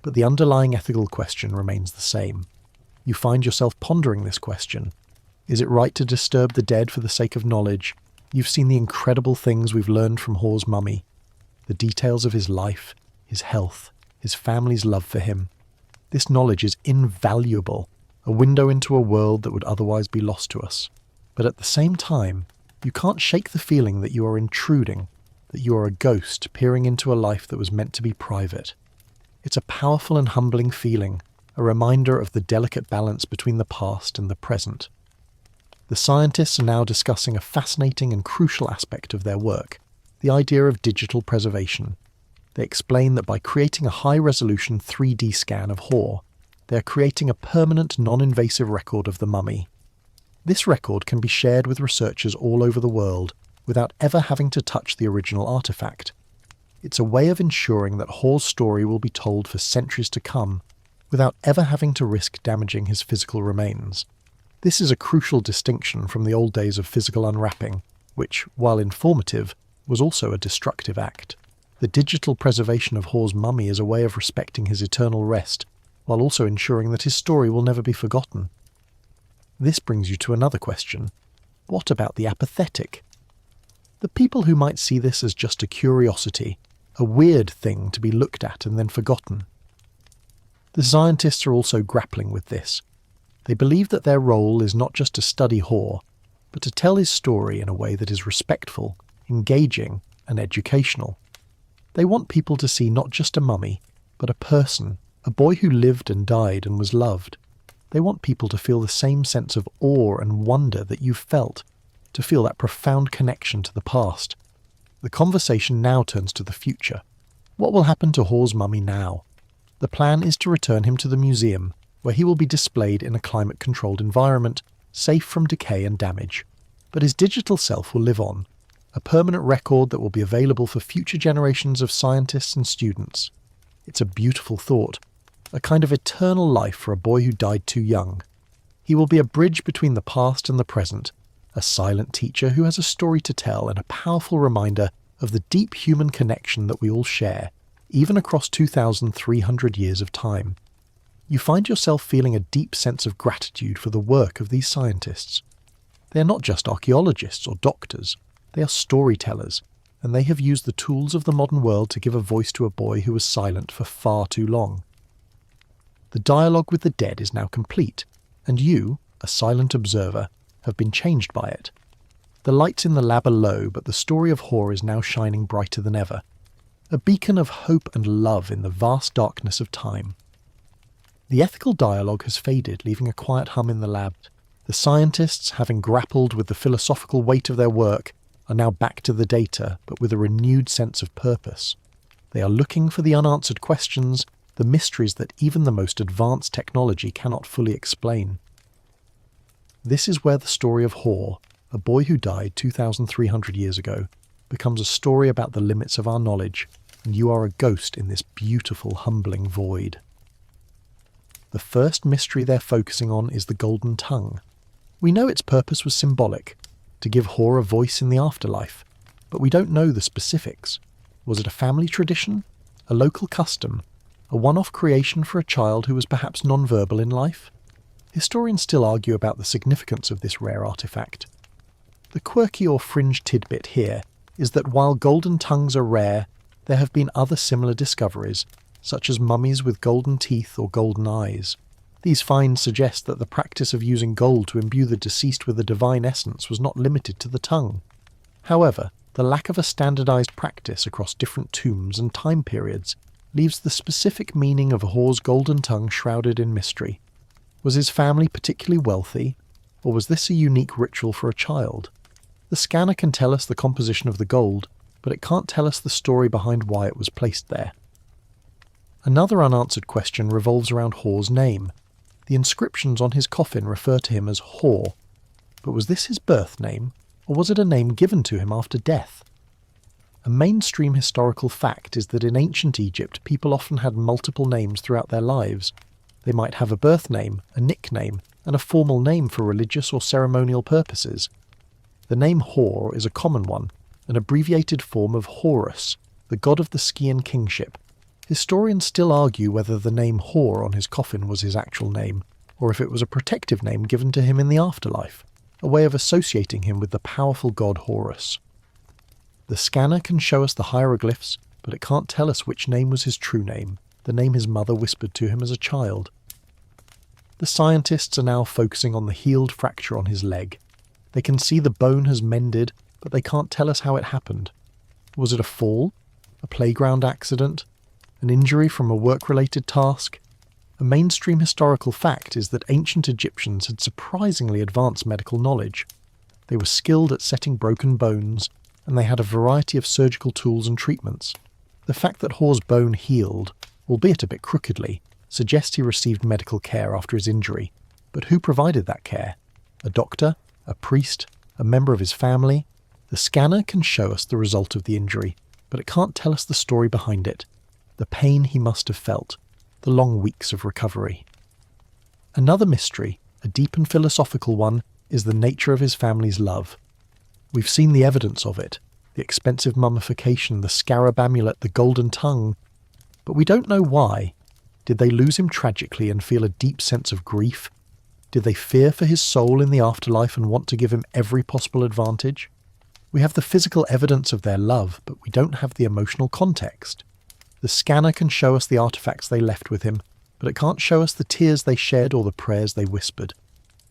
but the underlying ethical question remains the same. You find yourself pondering this question. Is it right to disturb the dead for the sake of knowledge? You've seen the incredible things we've learned from Hor's mummy, the details of his life, his health, his family's love for him. This knowledge is invaluable, a window into a world that would otherwise be lost to us. But at the same time, you can't shake the feeling that you are intruding, that you are a ghost peering into a life that was meant to be private. It's a powerful and humbling feeling, a reminder of the delicate balance between the past and the present. The scientists are now discussing a fascinating and crucial aspect of their work, the idea of digital preservation. They explain that by creating a high-resolution 3D scan of Hor, they are creating a permanent non-invasive record of the mummy. This record can be shared with researchers all over the world without ever having to touch the original artifact. It's a way of ensuring that Hor's story will be told for centuries to come without ever having to risk damaging his physical remains. This is a crucial distinction from the old days of physical unwrapping, which, while informative, was also a destructive act. The digital preservation of Hor's mummy is a way of respecting his eternal rest, while also ensuring that his story will never be forgotten. This brings you to another question. What about the apathetic? The people who might see this as just a curiosity, a weird thing to be looked at and then forgotten. The scientists are also grappling with this. They believe that their role is not just to study Hor, but to tell his story in a way that is respectful, engaging, and educational. They want people to see not just a mummy, but a person, a boy who lived and died and was loved. They want people to feel the same sense of awe and wonder that you've felt, to feel that profound connection to the past. The conversation now turns to the future. What will happen to Hor's mummy now? The plan is to return him to the museum, where he will be displayed in a climate-controlled environment, safe from decay and damage. But his digital self will live on, a permanent record that will be available for future generations of scientists and students. It's a beautiful thought, a kind of eternal life for a boy who died too young. He will be a bridge between the past and the present, a silent teacher who has a story to tell and a powerful reminder of the deep human connection that we all share, even across 2,300 years of time. You find yourself feeling a deep sense of gratitude for the work of these scientists. They are not just archaeologists or doctors. They are storytellers, and they have used the tools of the modern world to give a voice to a boy who was silent for far too long. The dialogue with the dead is now complete, and you, a silent observer, have been changed by it. The lights in the lab are low, but the story of Hor is now shining brighter than ever, a beacon of hope and love in the vast darkness of time. The ethical dialogue has faded, leaving a quiet hum in the lab. The scientists, having grappled with the philosophical weight of their work, are now back to the data, but with a renewed sense of purpose. They are looking for the unanswered questions, the mysteries that even the most advanced technology cannot fully explain. This is where the story of Hor, a boy who died 2,300 years ago, becomes a story about the limits of our knowledge, and you are a ghost in this beautiful, humbling void. The first mystery they're focusing on is the golden tongue. We know its purpose was symbolic, to give Hor a voice in the afterlife, but we don't know the specifics. Was it a family tradition? A local custom? a one-off creation for a child who was perhaps non-verbal in life? Historians still argue about the significance of this rare artifact. The quirky or fringe tidbit here is that while golden tongues are rare, there have been other similar discoveries, such as mummies with golden teeth or golden eyes. These finds suggest that the practice of using gold to imbue the deceased with a divine essence was not limited to the tongue. However, the lack of a standardized practice across different tombs and time periods leaves the specific meaning of Hor's golden tongue shrouded in mystery. Was his family particularly wealthy, or was this a unique ritual for a child? The scanner can tell us the composition of the gold, but it can't tell us the story behind why it was placed there. Another unanswered question revolves around Hor's name. The inscriptions on his coffin refer to him as Hor, but was this his birth name, or was it a name given to him after death? A mainstream historical fact is that in ancient Egypt people often had multiple names throughout their lives. They might have a birth name, a nickname, and a formal name for religious or ceremonial purposes. The name Hor is a common one, an abbreviated form of Horus, the god of the Scian kingship. Historians still argue whether the name Hor on his coffin was his actual name, or if it was a protective name given to him in the afterlife, a way of associating him with the powerful god Horus. The scanner can show us the hieroglyphs, but it can't tell us which name was his true name, the name his mother whispered to him as a child. The scientists are now focusing on the healed fracture on his leg. They can see the bone has mended, but they can't tell us how it happened. Was it a fall? A playground accident? An injury from a work-related task? A mainstream historical fact is that ancient Egyptians had surprisingly advanced medical knowledge. They were skilled at setting broken bones, and they had a variety of surgical tools and treatments. The fact that Hor's bone healed, albeit a bit crookedly, suggests he received medical care after his injury. But who provided that care? A doctor? A priest? A member of his family? The scanner can show us the result of the injury, but it can't tell us the story behind it. The pain he must have felt, the long weeks of recovery. Another mystery, a deep and philosophical one, is the nature of his family's love. We've seen the evidence of it, the expensive mummification, the scarab amulet, the golden tongue, but we don't know why. Did they lose him tragically and feel a deep sense of grief? Did they fear for his soul in the afterlife and want to give him every possible advantage? We have the physical evidence of their love, but we don't have the emotional context. The scanner can show us the artifacts they left with him, but it can't show us the tears they shed or the prayers they whispered.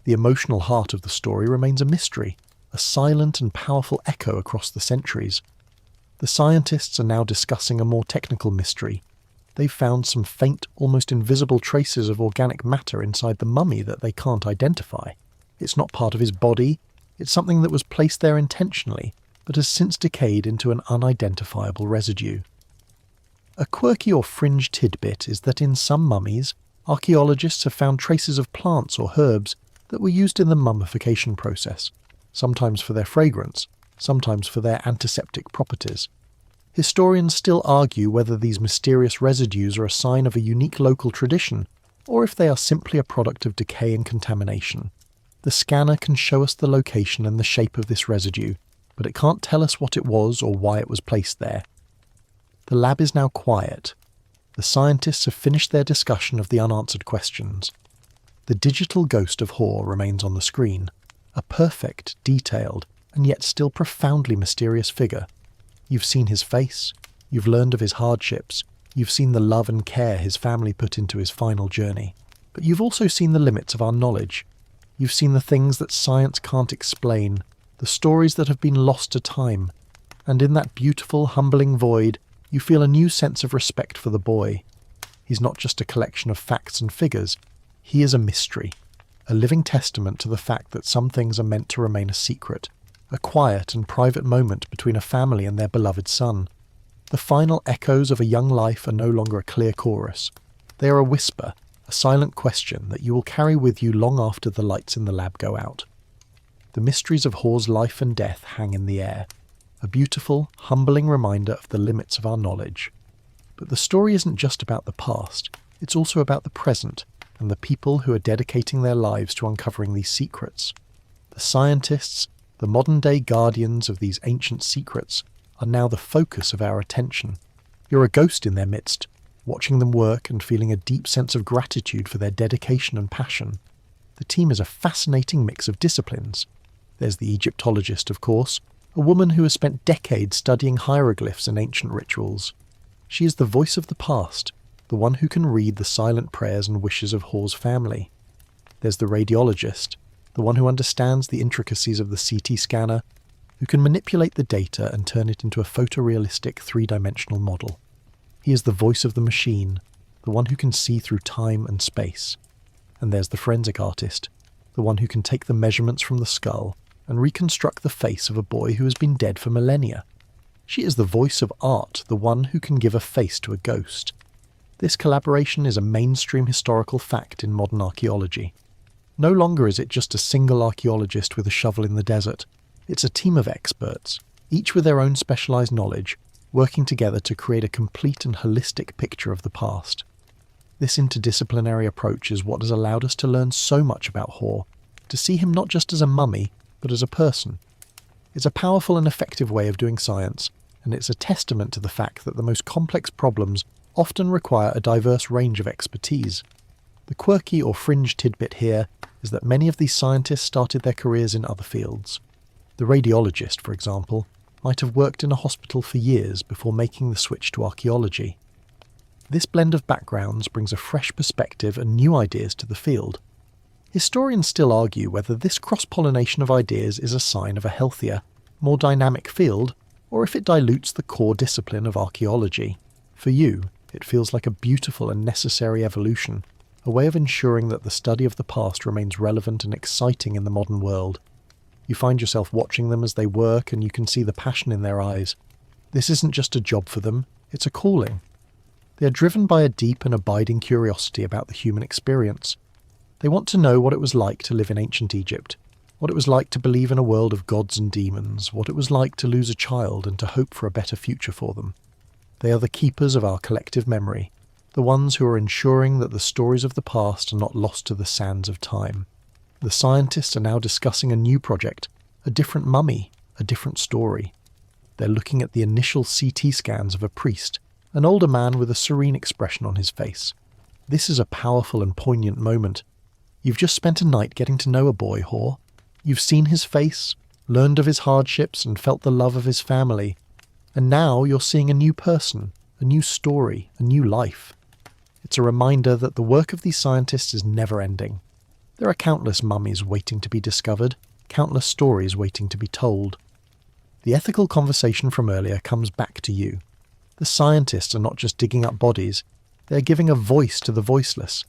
The emotional heart of the story remains a mystery, a silent and powerful echo across the centuries. The scientists are now discussing a more technical mystery. They've found some faint, almost invisible traces of organic matter inside the mummy that they can't identify. It's not part of his body, it's something that was placed there intentionally, but has since decayed into an unidentifiable residue. A quirky or fringe tidbit is that in some mummies, archaeologists have found traces of plants or herbs that were used in the mummification process, sometimes for their fragrance, sometimes for their antiseptic properties. Historians still argue whether these mysterious residues are a sign of a unique local tradition, or if they are simply a product of decay and contamination. The scanner can show us the location and the shape of this residue, but it can't tell us what it was or why it was placed there. The lab is now quiet. The scientists have finished their discussion of the unanswered questions. The digital ghost of Hor remains on the screen, a perfect, detailed, and yet still profoundly mysterious figure. You've seen his face, you've learned of his hardships, you've seen the love and care his family put into his final journey. But you've also seen the limits of our knowledge. You've seen the things that science can't explain, the stories that have been lost to time. And in that beautiful, humbling void, you feel a new sense of respect for the boy. He's not just a collection of facts and figures, he is a mystery, a living testament to the fact that some things are meant to remain a secret, a quiet and private moment between a family and their beloved son. The final echoes of a young life are no longer a clear chorus. They are a whisper, a silent question that you will carry with you long after the lights in the lab go out. The mysteries of Hor's life and death hang in the air, a beautiful, humbling reminder of the limits of our knowledge. But the story isn't just about the past, it's also about the present, and the people who are dedicating their lives to uncovering these secrets. The scientists, the modern-day guardians of these ancient secrets, are now the focus of our attention. You're a ghost in their midst, watching them work and feeling a deep sense of gratitude for their dedication and passion. The team is a fascinating mix of disciplines. There's the Egyptologist, of course, a woman who has spent decades studying hieroglyphs and ancient rituals. She is the voice of the past, the one who can read the silent prayers and wishes of Hore's family. There's the radiologist, the one who understands the intricacies of the CT scanner, who can manipulate the data and turn it into a photorealistic three-dimensional model. He is the voice of the machine, the one who can see through time and space. And there's the forensic artist, the one who can take the measurements from the skull and reconstruct the face of a boy who has been dead for millennia. She is the voice of art, the one who can give a face to a ghost. This collaboration is a mainstream historical fact in modern archaeology. No longer is it just a single archaeologist with a shovel in the desert. It's a team of experts, each with their own specialized knowledge, working together to create a complete and holistic picture of the past. This interdisciplinary approach is what has allowed us to learn so much about Hore, to see him not just as a mummy, but as a person. It's a powerful and effective way of doing science, and it's a testament to the fact that the most complex problems often require a diverse range of expertise. The quirky or fringe tidbit here is that many of these scientists started their careers in other fields. The radiologist, for example, might have worked in a hospital for years before making the switch to archaeology. This blend of backgrounds brings a fresh perspective and new ideas to the field. Historians still argue whether this cross-pollination of ideas is a sign of a healthier, more dynamic field, or if it dilutes the core discipline of archaeology. For you, it feels like a beautiful and necessary evolution, a way of ensuring that the study of the past remains relevant and exciting in the modern world. You find yourself watching them as they work, and you can see the passion in their eyes. This isn't just a job for them, it's a calling. They are driven by a deep and abiding curiosity about the human experience. They want to know what it was like to live in ancient Egypt, what it was like to believe in a world of gods and demons, what it was like to lose a child and to hope for a better future for them. They are the keepers of our collective memory, the ones who are ensuring that the stories of the past are not lost to the sands of time. The scientists are now discussing a new project, a different mummy, a different story. They're looking at the initial CT scans of a priest, an older man with a serene expression on his face. This is a powerful and poignant moment. You've just spent a night getting to know a boy, Hore. You've seen his face, learned of his hardships, and felt the love of his family. And now you're seeing a new person, a new story, a new life. It's a reminder that the work of these scientists is never-ending. There are countless mummies waiting to be discovered, countless stories waiting to be told. The ethical conversation from earlier comes back to you. The scientists are not just digging up bodies, they're giving a voice to the voiceless.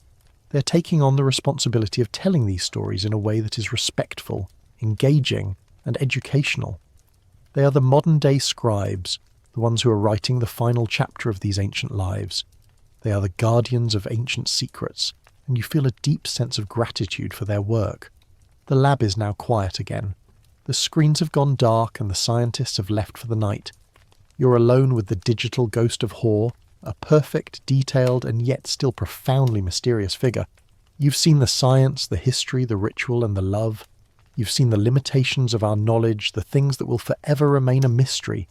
They're taking on the responsibility of telling these stories in a way that is respectful, engaging, and educational. They are the modern-day scribes, the ones who are writing the final chapter of these ancient lives. They are the guardians of ancient secrets, and you feel a deep sense of gratitude for their work. The lab is now quiet again. The screens have gone dark and the scientists have left for the night. You're alone with the digital ghost of Hore, a perfect, detailed, and yet still profoundly mysterious figure. You've seen the science, the history, the ritual, and the love. You've seen the limitations of our knowledge, the things that will forever remain a mystery.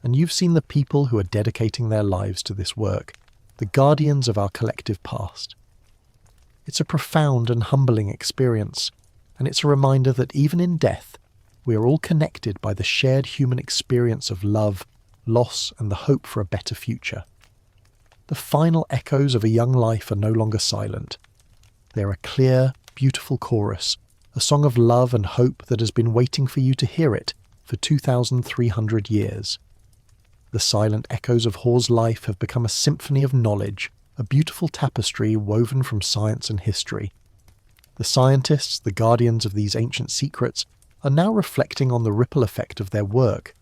And you've seen the people who are dedicating their lives to this work, the guardians of our collective past. It's a profound and humbling experience, and it's a reminder that even in death, we are all connected by the shared human experience of love, loss, and the hope for a better future. The final echoes of a young life are no longer silent. They are a clear, beautiful chorus, a song of love and hope that has been waiting for you to hear it for 2,300 years. The silent echoes of Hore's life have become a symphony of knowledge, a beautiful tapestry woven from science and history. The scientists, the guardians of these ancient secrets, are now reflecting on the ripple effect of their work.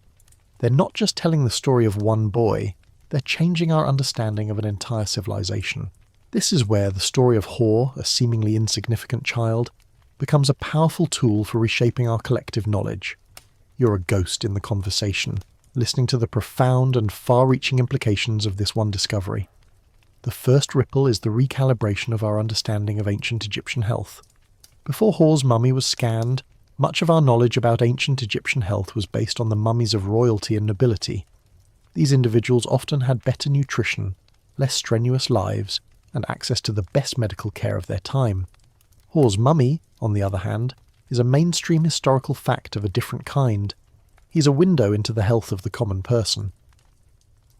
They're not just telling the story of one boy, they're changing our understanding of an entire civilization. This is where the story of Hore, a seemingly insignificant child, becomes a powerful tool for reshaping our collective knowledge. You're a ghost in the conversation, listening to the profound and far-reaching implications of this one discovery. The first ripple is the recalibration of our understanding of ancient Egyptian health. Before Hore's mummy was scanned, much of our knowledge about ancient Egyptian health was based on the mummies of royalty and nobility. These individuals often had better nutrition, less strenuous lives, and access to the best medical care of their time. Hore's mummy, on the other hand, is a mainstream historical fact of a different kind. He's a window into the health of the common person.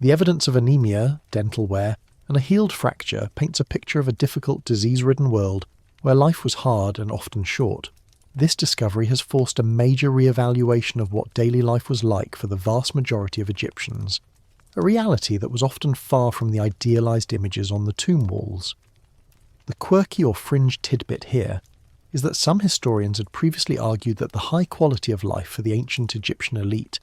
The evidence of anemia, dental wear, and a healed fracture paints a picture of a difficult, disease-ridden world where life was hard and often short. This discovery has forced a major re-evaluation of what daily life was like for the vast majority of Egyptians, a reality that was often far from the idealised images on the tomb walls. The quirky or fringe tidbit here is that some historians had previously argued that the high quality of life for the ancient Egyptian elite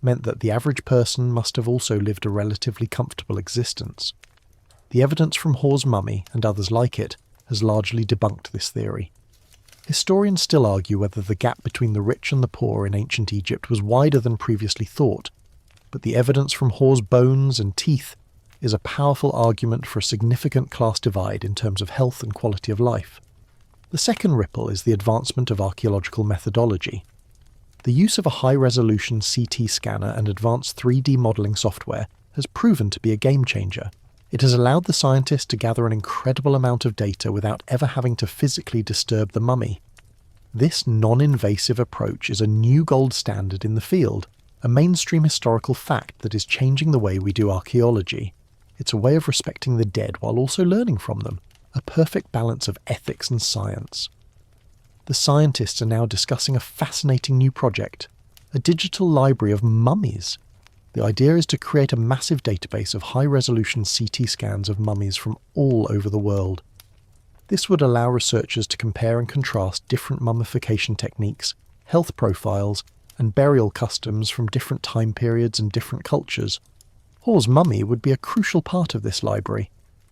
meant that the average person must have also lived a relatively comfortable existence. The evidence from Hore's mummy, and others like it, has largely debunked this theory. Historians still argue whether the gap between the rich and the poor in ancient Egypt was wider than previously thought, but the evidence from Hore's bones and teeth is a powerful argument for a significant class divide in terms of health and quality of life. The second ripple is the advancement of archaeological methodology. The use of a high-resolution CT scanner and advanced 3D modelling software has proven to be a game-changer. It has allowed the scientists to gather an incredible amount of data without ever having to physically disturb the mummy. This non-invasive approach is a new gold standard in the field, a mainstream historical fact that is changing the way we do archaeology. It's a way of respecting the dead while also learning from them, a perfect balance of ethics and science. The scientists are now discussing a fascinating new project, a digital library of mummies. The idea is to create a massive database of high-resolution CT scans of mummies from all over the world. This would allow researchers to compare and contrast different mummification techniques, health profiles, and burial customs from different time periods and different cultures. Hore's mummy would be a crucial part of this library,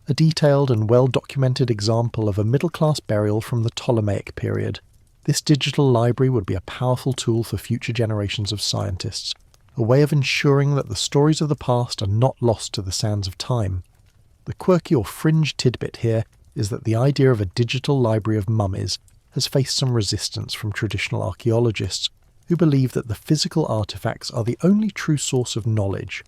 a detailed and well-documented example of a middle-class burial from the Ptolemaic period. This digital library would be a powerful tool for future generations of scientists, a way of ensuring that the stories of the past are not lost to the sands of time. The quirky or fringe tidbit here is that the idea of a digital library of mummies has faced some resistance from traditional archaeologists, who believe that the physical artifacts are the only true source of knowledge.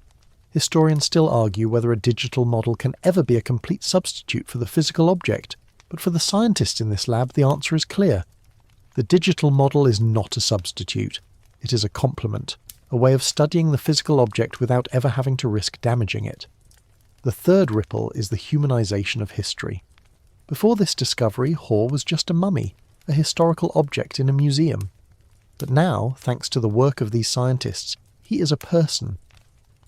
Historians still argue whether a digital model can ever be a complete substitute for the physical object, but for the scientists in this lab the answer is clear. The digital model is not a substitute. It is a complement, a way of studying the physical object without ever having to risk damaging it. The third ripple is the humanization of history. Before this discovery, Hore was just a mummy, a historical object in a museum. But now, thanks to the work of these scientists, he is a person.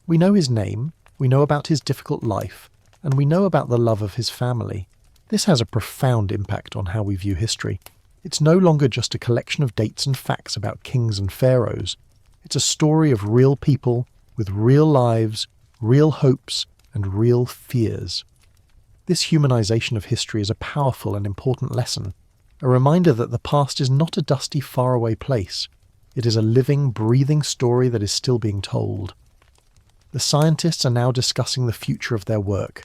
We know his name, we know about his difficult life, and we know about the love of his family. This has a profound impact on how we view history. It's no longer just a collection of dates and facts about kings and pharaohs. It's a story of real people, with real lives, real hopes, and real fears. This humanization of history is a powerful and important lesson, a reminder that the past is not a dusty, faraway place. It is a living, breathing story that is still being told. The scientists are now discussing the future of their work.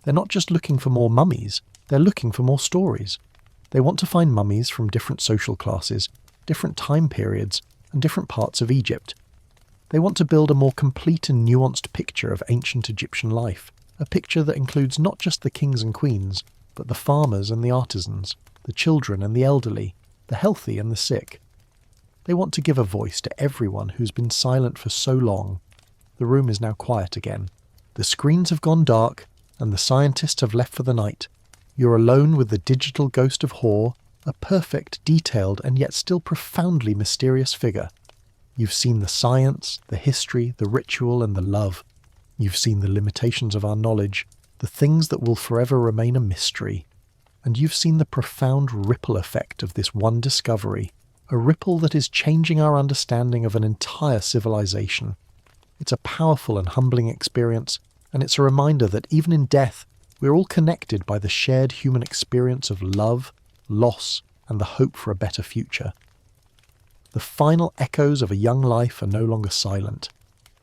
They're not just looking for more mummies, they're looking for more stories. They want to find mummies from different social classes, different time periods, and different parts of Egypt. They want to build a more complete and nuanced picture of ancient Egyptian life, a picture that includes not just the kings and queens, but the farmers and the artisans, the children and the elderly, the healthy and the sick. They want to give a voice to everyone who's been silent for so long. The room is now quiet again. The screens have gone dark, and the scientists have left for the night. You're alone with the digital ghost of Hore, a perfect, detailed, and yet still profoundly mysterious figure. You've seen the science, the history, the ritual, and the love. You've seen the limitations of our knowledge, the things that will forever remain a mystery. And you've seen the profound ripple effect of this one discovery, a ripple that is changing our understanding of an entire civilization. It's a powerful and humbling experience, and it's a reminder that even in death, we're all connected by the shared human experience of love, loss, and the hope for a better future. The final echoes of a young life are no longer silent.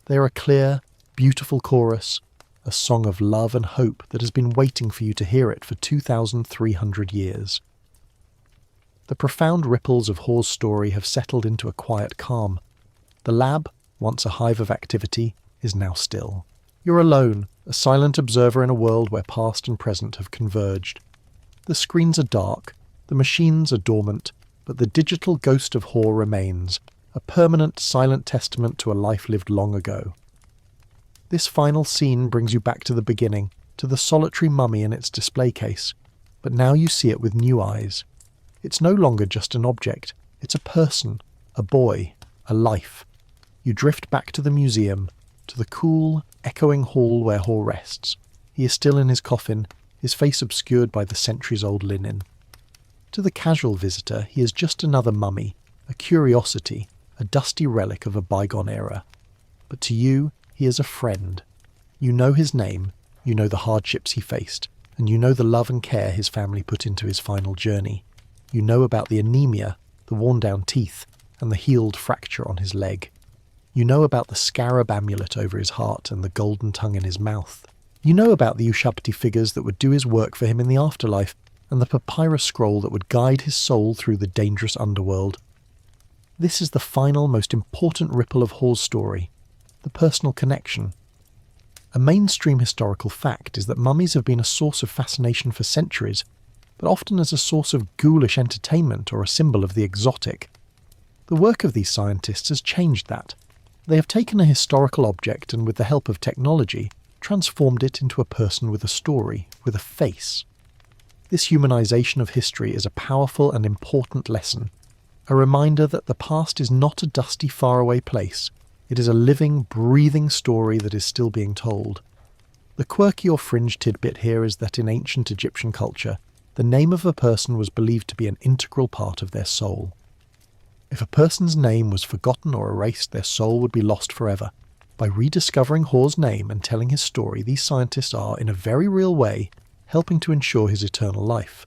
They are a clear, beautiful chorus, a song of love and hope that has been waiting for you to hear it for 2,300 years. The profound ripples of Hore's story have settled into a quiet calm. The lab, once a hive of activity, is now still. You're alone, a silent observer in a world where past and present have converged. The screens are dark, the machines are dormant, but the digital ghost of Hor remains, a permanent, silent testament to a life lived long ago. This final scene brings you back to the beginning, to the solitary mummy in its display case, but now you see it with new eyes. It's no longer just an object, it's a person, a boy, a life. You drift back to the museum, to the cool, echoing hall where Hor rests. He is still in his coffin, his face obscured by the centuries-old linen. To the casual visitor, he is just another mummy, a curiosity, a dusty relic of a bygone era. But to you, he is a friend. You know his name, you know the hardships he faced, and you know the love and care his family put into his final journey. You know about the anemia, the worn-down teeth, and the healed fracture on his leg. You know about the scarab amulet over his heart and the golden tongue in his mouth. You know about the Ushapati figures that would do his work for him in the afterlife, and the papyrus scroll that would guide his soul through the dangerous underworld. This is the final, most important ripple of Hor's story, the personal connection. A mainstream historical fact is that mummies have been a source of fascination for centuries, but often as a source of ghoulish entertainment or a symbol of the exotic. The work of these scientists has changed that. They have taken a historical object and, with the help of technology, transformed it into a person with a story, with a face. This humanization of history is a powerful and important lesson, a reminder that the past is not a dusty, faraway place. It is a living, breathing story that is still being told. The quirky or fringe tidbit here is that in ancient Egyptian culture, the name of a person was believed to be an integral part of their soul. If a person's name was forgotten or erased, their soul would be lost forever. By rediscovering Hor's name and telling his story, these scientists are, in a very real way, helping to ensure his eternal life.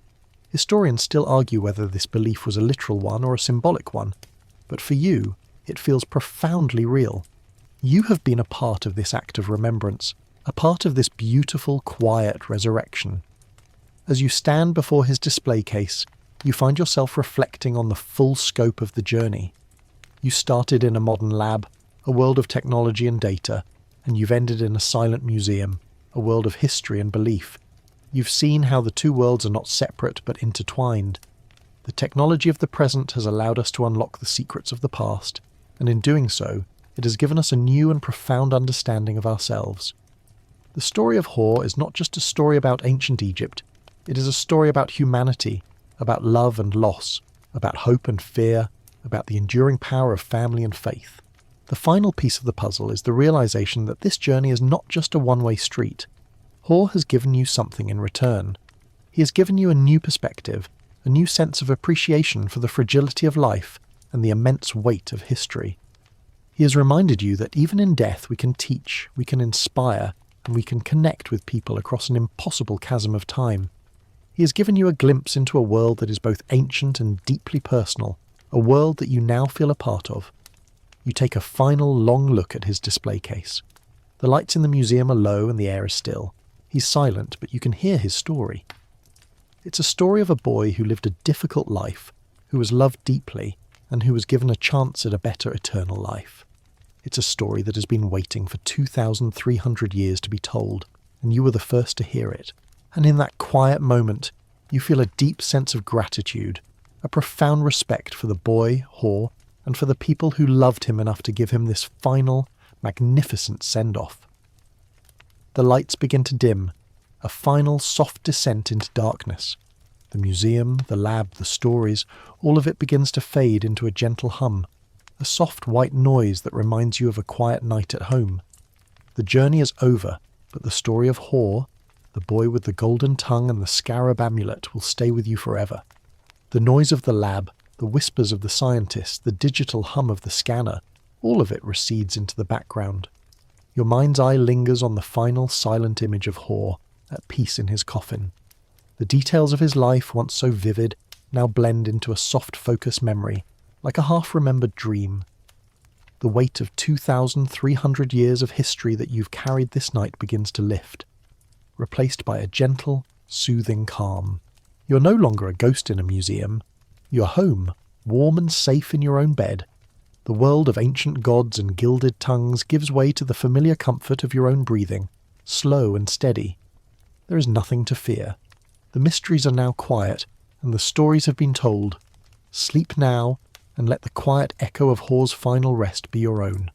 Historians still argue whether this belief was a literal one or a symbolic one, but for you, it feels profoundly real. You have been a part of this act of remembrance, a part of this beautiful, quiet resurrection. As you stand before his display case, you find yourself reflecting on the full scope of the journey. You started in a modern lab, a world of technology and data, and you've ended in a silent museum, a world of history and belief. You've seen how the two worlds are not separate but intertwined. The technology of the present has allowed us to unlock the secrets of the past, and in doing so, it has given us a new and profound understanding of ourselves. The story of Hor is not just a story about ancient Egypt, it is a story about humanity, about love and loss, about hope and fear, about the enduring power of family and faith. The final piece of the puzzle is the realization that this journey is not just a one-way street. Hor has given you something in return. He has given you a new perspective, a new sense of appreciation for the fragility of life and the immense weight of history. He has reminded you that even in death we can teach, we can inspire, and we can connect with people across an impossible chasm of time. He has given you a glimpse into a world that is both ancient and deeply personal, a world that you now feel a part of. You take a final long look at his display case. The lights in the museum are low and the air is still. He's silent, but you can hear his story. It's a story of a boy who lived a difficult life, who was loved deeply, and who was given a chance at a better eternal life. It's a story that has been waiting for 2,300 years to be told, and you were the first to hear it. And in that quiet moment, you feel a deep sense of gratitude, a profound respect for the boy, Hor, and for the people who loved him enough to give him this final, magnificent send-off. The lights begin to dim, a final soft descent into darkness. The museum, the lab, the stories, all of it begins to fade into a gentle hum, a soft white noise that reminds you of a quiet night at home. The journey is over, but the story of Hor, the boy with the golden tongue and the scarab amulet, will stay with you forever. The noise of the lab, the whispers of the scientists, the digital hum of the scanner, all of it recedes into the background. Your mind's eye lingers on the final silent image of Hor, at peace in his coffin. The details of his life, once so vivid, now blend into a soft focus memory, like a half-remembered dream. The weight of 2,300 years of history that you've carried this night begins to lift, replaced by a gentle, soothing calm. You're no longer a ghost in a museum. You're home, warm and safe in your own bed. The world of ancient gods and gilded tongues gives way to the familiar comfort of your own breathing, slow and steady. There is nothing to fear. The mysteries are now quiet, and the stories have been told. Sleep now, and let the quiet echo of Hor's final rest be your own.